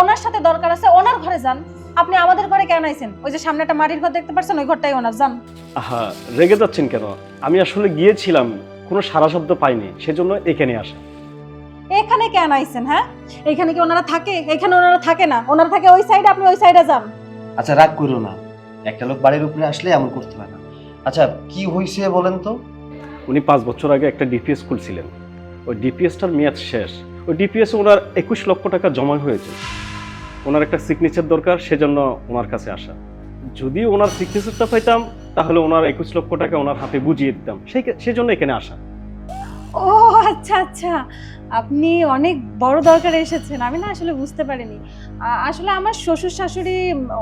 ওনার সাথে দরকার আছে, ওনার ঘরে যান। আপনি আমাদের ঘরে কেন আইছেন? ওই যে সামনে একটা মাটির ঘর দেখতে পাচ্ছেন, ওই ঘরটাই ওনার, যান। আহা, রেগে যাচ্ছেন কেন? আমি আসলে গিয়েছিলাম, কোনো সারা শব্দ পাইনি, সেজন্য এখানে আসা। এখানে কেন আইছেন? হ্যাঁ, এখানে কি ওনারা থাকে? এখানে ওনারা থাকে না, ওনারা থাকে ওই সাইডে, আপনি ওই সাইডে যান। আচ্ছা, রাগ করো না, একটা লোক বাড়ির উপরে আসলে এমন করতে হয় না। আচ্ছা, কি হয়েছে বলেন তো? উনি 5 বছর আগে একটা ডিপিএস খুলছিলেন, ওই ডিপিএসটার মেয়াদ শেষ। ওই ডিপিএস ওনার 21 লক্ষ টাকা জমা হয়েছে, ওনার একটা সিগনেচার দরকার, সেজন্য ওনার কাছে আসা। যদি ওনার সিগনেচারটা পাইতাম তাহলে ওনার 21 লক্ষ টাকা ওনার হাতে বুঝিয়ে দিতাম, সেজন্য এখানে আসা। ও আচ্ছা আচ্ছা, আপনি অনেক বড় দরকারে এসেছেন, আমি না আসলে বুঝতে পারিনি। আসলে আমার শ্বশুর শাশুড়ি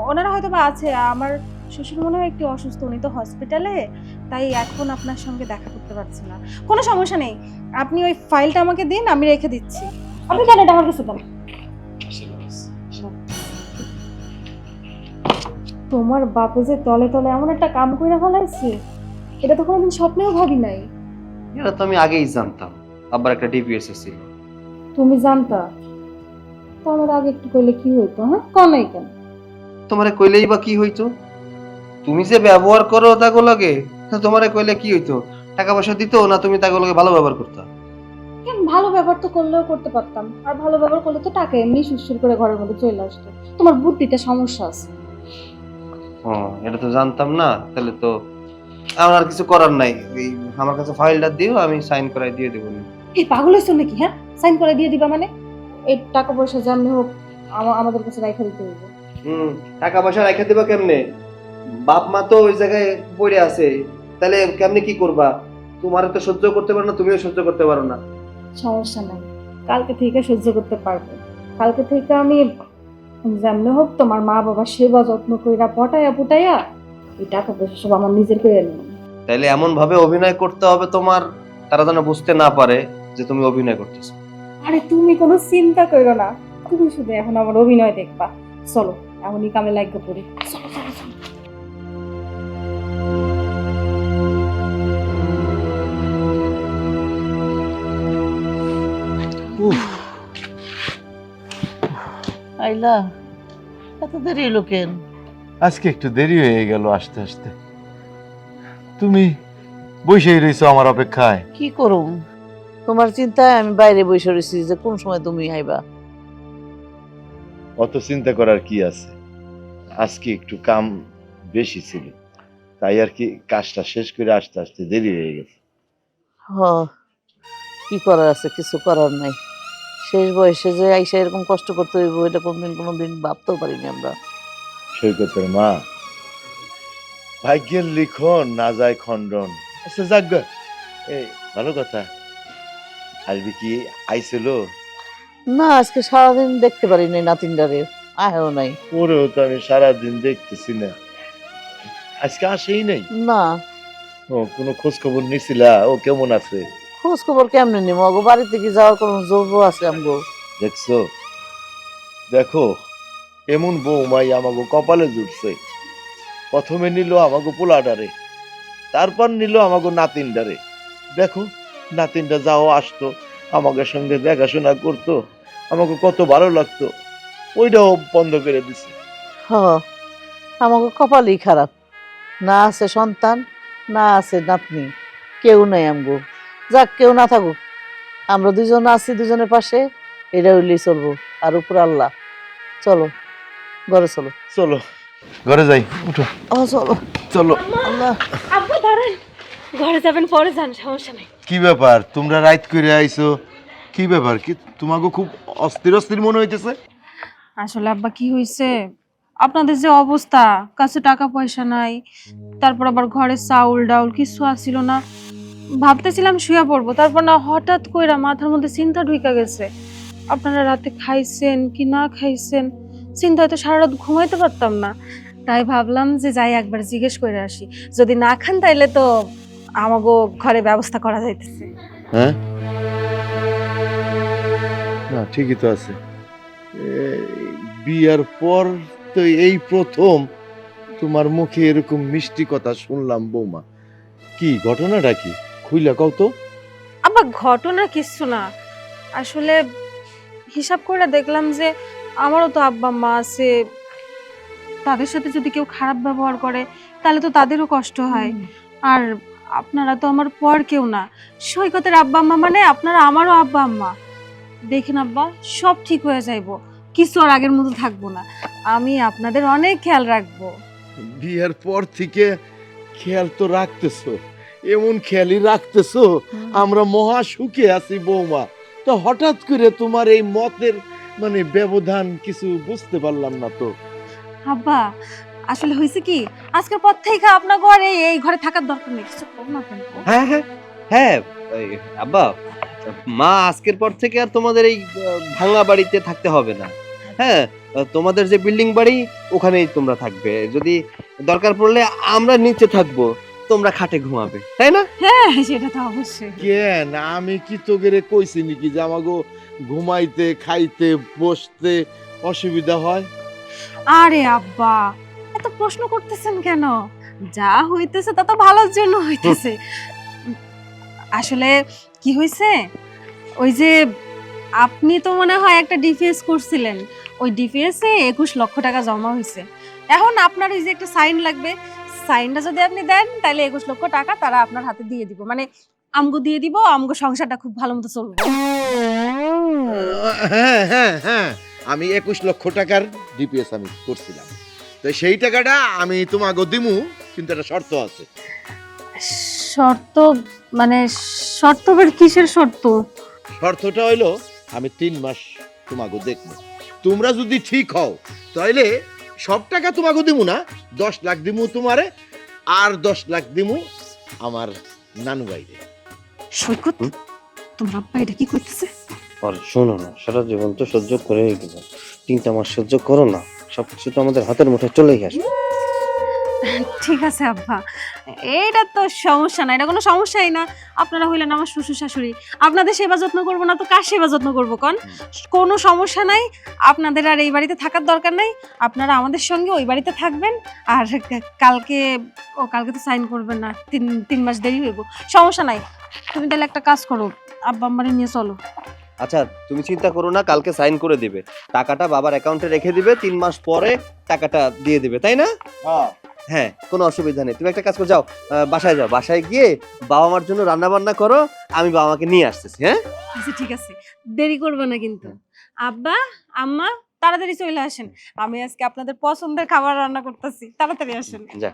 ওনারা হয়তো বা আছে, আমার শ্বশুর মনে হয় একটু অসুস্থ, উনি তো হসপিটালে, তাই এখন আপনার সঙ্গে দেখা করতে পারছি না। কোনো সমস্যা নেই, আপনি ওই ফাইলটা আমাকে দিন, আমি রেখে দিচ্ছি। আপনি কেন এটা আমার কাছে দেন? তোমার বাপে যে তলে তলে এমন একটা কাম করে ফেলাইছে, এটা তো কোনোদিন স্বপ্নেও ভাবি নাই। এটা তো আমি আগেই জানতাম, আবার একটা ডিপিএস ছিল। তুমি জানতা তো, আমার আগে একটু কইলে কি হইতো? হ্যাঁ, কনাই কেন? তোমারে কইলেই বা কি হইতো? তুমি যে ব্যবহার করো তাগো লাগে, তোমারে কইলে কি হইতো? টাকা পয়সা দিত না, তুমি তাগো লাগে ভালো ব্যবহার করতা। কেন, ভালো ব্যবহার তো করলেও করতে পারতাম, আর ভালো ব্যবহার করলে তো টাকা এমনি সুরসুর করে ঘরের মধ্যে চলে আসতো। তোমার বুদ্ধিতে সমস্যা আছে। ও, এটা তো জানতাম না, তাহলে তো আমার আর কিছু করার নাই। এই আমার কাছে ফাইলটা দিও, আমি সাইন করাই দিয়ে দেবো। এই পাগল হইছো নাকি? হ্যাঁ, সাইন করে দিয়ে দিবা মানে? এই টাকা পয়সা যেমনি হোক আমাদের কাছে রাইখা দিতে হইব। টাকা পয়সা রেখে দেবা কেমনে? বাপ মা তো ওই জায়গায় পড়ে আছে, তাহলে কেমনে কি করবা? তোমার তো সহ্য করতে পারো না, তুমিও সহ্য করতে পারো না। সমস্যা নাই, কালকে থেকে সহ্য করতে পারবো। কালকে থেকে আমি যেমনি হোক তোমার মা বাবা সেবা যত্ন কইরা পটাইয়া পুটাইয়া এই টাকা পয়সা সব আমার নিজের করে নেব। তাইলে এমন ভাবে অভিনয় করতে হবে তোমার, তারা যেন বুঝতে না পারে যে তুমি অভিনয় করতেছো। আরে তুমি কোনো চিন্তা করো না, তুমি শুধু এখন আমার অভিনয় দেখবা। চলো এখনই কামে লাগিয়ে পড়ি, চলো চলো চলো। আইলা, এত দেরি হলো কেন? আজকে একটু দেরি হয়ে গেল আসতে আসতে। তুমি বসেই রইছো আমার অপেক্ষায়। কি করুম, তোমার চিন্তায় আমি বাইরে বসে রয়েছি যে কোন সময় তুমি আইবা। অত চিন্তা করার কি আছে, আজকে একটু কাম বেশি ছিল, তাই আর কি কাজটা শেষ করে আসতে আসতে দেরি হয়ে গেছে। হ, কি করার আছে, কিছু করার নাই। শেষ বয়সে যে আইসা এরকম কষ্ট করতে হইব, এটা কোনোদিন ভাবতেও পারিনি আমরা। সৈকতের মা, ভাগ্যের লিখন না যায় খণ্ডন। আচ্ছা যাক, এই ভালো কথা। আসবি কি আইছিল? না, আজকে সারাদিন দেখতে পারিনি নাতিনডারে, আহেও নাই। ওরেও তো আমি সারাদিন দেখতেছি না। আজকে আসেই নাই? না, ও কোনো খোঁজ খবর নিছিলা ও কেমন আছে? খোঁজ খবর কেমনে নিব, ওগো বাড়িতে কি যাওয়ার কোনো যোগ্য আছে আমগো? দেখছো, দেখো এমন বৌমাই আমাগো কপালে জুটছে। প্রথমে নিল আমাগো পোলাডারে, তারপর নিল আমাগো নাতিনডারে। দেখো নাতিনটা যাও আসতো, আমাকে সঙ্গে দেখাশোনা করতো, আমাকে কত ভালো লাগতো, ওইটাও বন্ধ করে দিছে। হ, আমাকে কপালই খারাপ, না আছে সন্তান, না আছে নাতনি, কেউ নাই আমগো। যাক, কেউ না থাকুক, আমরা দুজন আছি দুজনের পাশে, এটা হইলেই চলবো। আর উপর আল্লাহ। চলো ঘরে চলো। চলো ঘরে যাই, উঠো ও চলো চলো। আল্লাহ। আব্বা দাঁড়ান, ঘরে যাবেন পরে যান, সমস্যা নাই। কি ব্যাপার, তোমরা রাইত করে আইছো? কি ব্যাপার, কি তোমাকে খুব অস্থির অস্থির মনে হইতেছে? আসলে আব্বা কি হয়েছে, আপনাদের যে অবস্থা, কাছে টাকা পয়সা নাই, তারপর আবার ঘরে চাউল ডাউল কিছু আসছিল না, ভাবতেছিলাম শুয়ে পড়বো, তারপর না হঠাৎ কইরা মাথার মধ্যে চিন্তা ঢুকে গেছে। আপনারা রাতে খাইছেন কি না খাইছেন, চিন্তায় তো সারা রাত ঘুমাইতে পারতাম না, তাই ভাবলাম যে যাই একবার জিজ্ঞেস করে আসি, যদি না খান তাইলে তো আমাগো ঘরে ব্যবস্থা করা যাইতেছে। হ্যাঁ, না ঠিকই তো আছে। বিয়ার পর তো এই প্রথম তোমার মুখে এরকম মিষ্টি কথা শুনলাম বৌমা। কি ঘটনাটা কি, খুইলা কও তো। আবার ঘটনা কিছু না, আসলে হিসাব করে দেখলাম যে আমারও তো আব্বা মা আছে, তাদের সাথে যদি কেউ খারাপ ব্যবহার করে তাহলে তো তাদেরও কষ্ট হয়। আর আপনারা তো আমার পর কেউ না, সৈকতের আব্বা আম্মা মানে আপনারা আমারও আব্বা আম্মা। দেখেন আব্বা, সব ঠিক হয়ে যাইবো, কিছু আর আগের মতো থাকবো না, আমি আপনাদের অনেক খেয়াল রাখবো। বিয়ের পর থেকে খেয়াল তো রাখতেছো, এমন খেয়ালই রাখতেছো, আমরা মহা সুখে আছি বৌমা। তো হঠাৎ করে তোমার এই মতের মানে ব্যবধান কিছু বুঝতে পারলাম না তো। আব্বা আসলে হয়েছে কি, আজকের পর থেকে আপনার ঘরে এই ঘরে থাকার দরকার নেই, কিছু করো না কেন? হ্যাঁ হ্যাঁ হ্যাঁ, এই, আব্বা মা আজকের পর থেকে আর তোমাদের এই ভাঙা বাড়িতে থাকতে হবে না। হ্যাঁ, তোমাদের যে বিল্ডিং বাড়ি ওখানেই তোমরা থাকবে, যদি দরকার পড়লে আমরা নিচে থাকবো, তোমরা খাটে ঘুমাবে, তাই না? হ্যাঁ সেটা তো অবশ্যই। কেন, আমি কি তোকে কইছি নাকি যে আমাকে ঘুমাইতে খাইতে বসতে অসুবিধা হয়? আরে আব্বা এত প্রশ্ন করতেছেন কেন, যা হইতেছে তা তো ভালোর জন্য হইতেছে। আসলে কি হয়েছে, ওই যে আপনি তো মনে হয় একটা ডিপিএস করছিলেন, ওই ডিপিএস এ 21 লক্ষ টাকা জমা হয়েছে। এখন আপনার ওই যে একটা সাইন লাগবে, সাইনটা যদি আপনি দেন তাহলে 21 লক্ষ টাকা তারা আপনার হাতে দিয়ে দিব, মানে আমগো দিয়ে দিব, আমগো সংসারটা খুব ভালো মতো চলবে। হ্যাঁ হ্যাঁ হ্যাঁ, আমি 21 লক্ষ টাকার ডিপিএস আমি করছিলাম, তো সেই টাকাটা আমি তোমাকে দিমু, কিন্তু একটা শর্ত আছে। শর্ত মানে, শর্ত আবার কিসের শর্ত? শর্তটা হইলো আমি 3 মাস তোমাকে দেখবো, তোমরা যদি ঠিক হও তাহলে সব টাকা তোমাকে দিমু না, 10 লাখ দিমু তোমারে, আর 10 লাখ দিমু আমার নানু ভাইরে। সৈকত, তোমার আব্বা এটা কি করতেছে? আর শোনো না, সারা জীবন তো সহ্য করে গেল, 3টা মাস সহ্য করো না, সবকিছু তো আমাদের হাতের মুঠে চলেই আসবে। ঠিক আছে আব্বা, এইটা তো সমস্যা না, এটা কোনো সমস্যাই না। আপনারা হইলেন আমার শ্বশুর শাশুড়ি, আপনাদের সেবা যত্ন করবো না তো কার সেবা যত্ন করবো কোন? কোনো সমস্যা নাই, আপনাদের আর এই বাড়িতে থাকার দরকার নাই, আপনারা আমাদের সঙ্গে ওই বাড়িতে থাকবেন। আর কালকে তো সাইন করবেন না, 3 মাস দেরি হইব, সমস্যা নাই। তুমি তাহলে একটা কাজ করো, আব্বা আম্মারে নিয়ে চলো। আচ্ছা তুমি চিন্তা করো না, কালকে সাইন করে দিবে, টাকাটা বাবার অ্যাকাউন্টে রেখে দিবে, 3 মাস পরে টাকাটা দিয়ে দিবে, তাই না? হ্যাঁ, কোনো অসুবিধা নেই। তুমি একটা কাজ করে যাও, বাসায় যাও, বাসায় গিয়ে বাবা মার জন্য রান্না বান্না করো, আমি বাবা মাকে নিয়ে আসতেছি। হ্যাঁ আচ্ছা ঠিক আছে, দেরি করবে না কিন্তু। আব্বা আম্মা তাড়াতাড়ি চলে আসেন, আমি আজকে আপনাদের পছন্দের খাবার রান্না করতেছি, তাড়াতাড়ি আসেন। যা।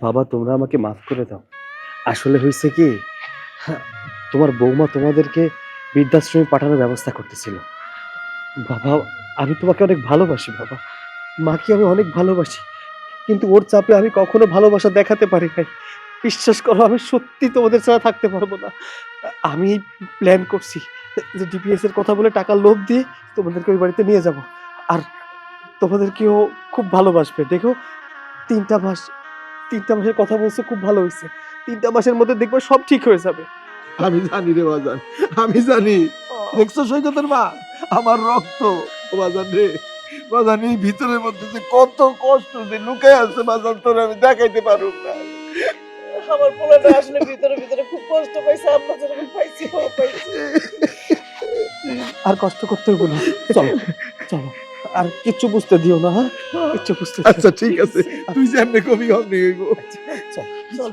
বাবা তোমরা আমাকে মাফ করে দাও, আসলে হয়েছে কি, তোমার বৌমা তোমাদেরকে বৃদ্ধাশ্রমে পাঠানোর ব্যবস্থা করতেছিল। বাবা আমি তোমাকে অনেক ভালোবাসি বাবা, মাকে আমি অনেক ভালোবাসি, কিন্তু ওর চাপে আমি কখনো ভালোবাসা দেখাতে পারি নাই, বিশ্বাস করো আমি সত্যি তোমাদের ছাড়া থাকতে পারবো না। আমি প্ল্যান করছি যে ডিপিএস এর কথা বলে টাকা লোভ দিয়ে তোমাদেরকে ওই বাড়িতে নিয়ে যাব, আর তোমাদেরকেও খুব ভালোবাসবে। দেখো 3টা মাসের কথা বলছো, খুব ভালো হয়েছে। 3টা মাসের মধ্যে দেখবে সব ঠিক হয়ে যাবে। আমি জানি রে বাজান, আমি জানি। দেখছো সৈকতের মা, আমার রক্ত। ও বাজান রে, বাজান এই ভিতরের মধ্যে যে কত কষ্ট যে লুকায় আছে বাজান, তোর আমি দেখাইতে পারুম না। আমার পোলাটা আসলে ভিতরে ভিতরে খুব কষ্ট পাইছে, আমরা যেরকম পাইছি ও পাইছে। আর কষ্ট করতে হবে না, চলো চলো, আর কিচ্ছু বুঝতে দিও না, হ্যাঁ কিচ্ছু বুঝতে দিও না। আচ্ছা ঠিক আছে, তুই যেমনি কবি হবনি। চল চল।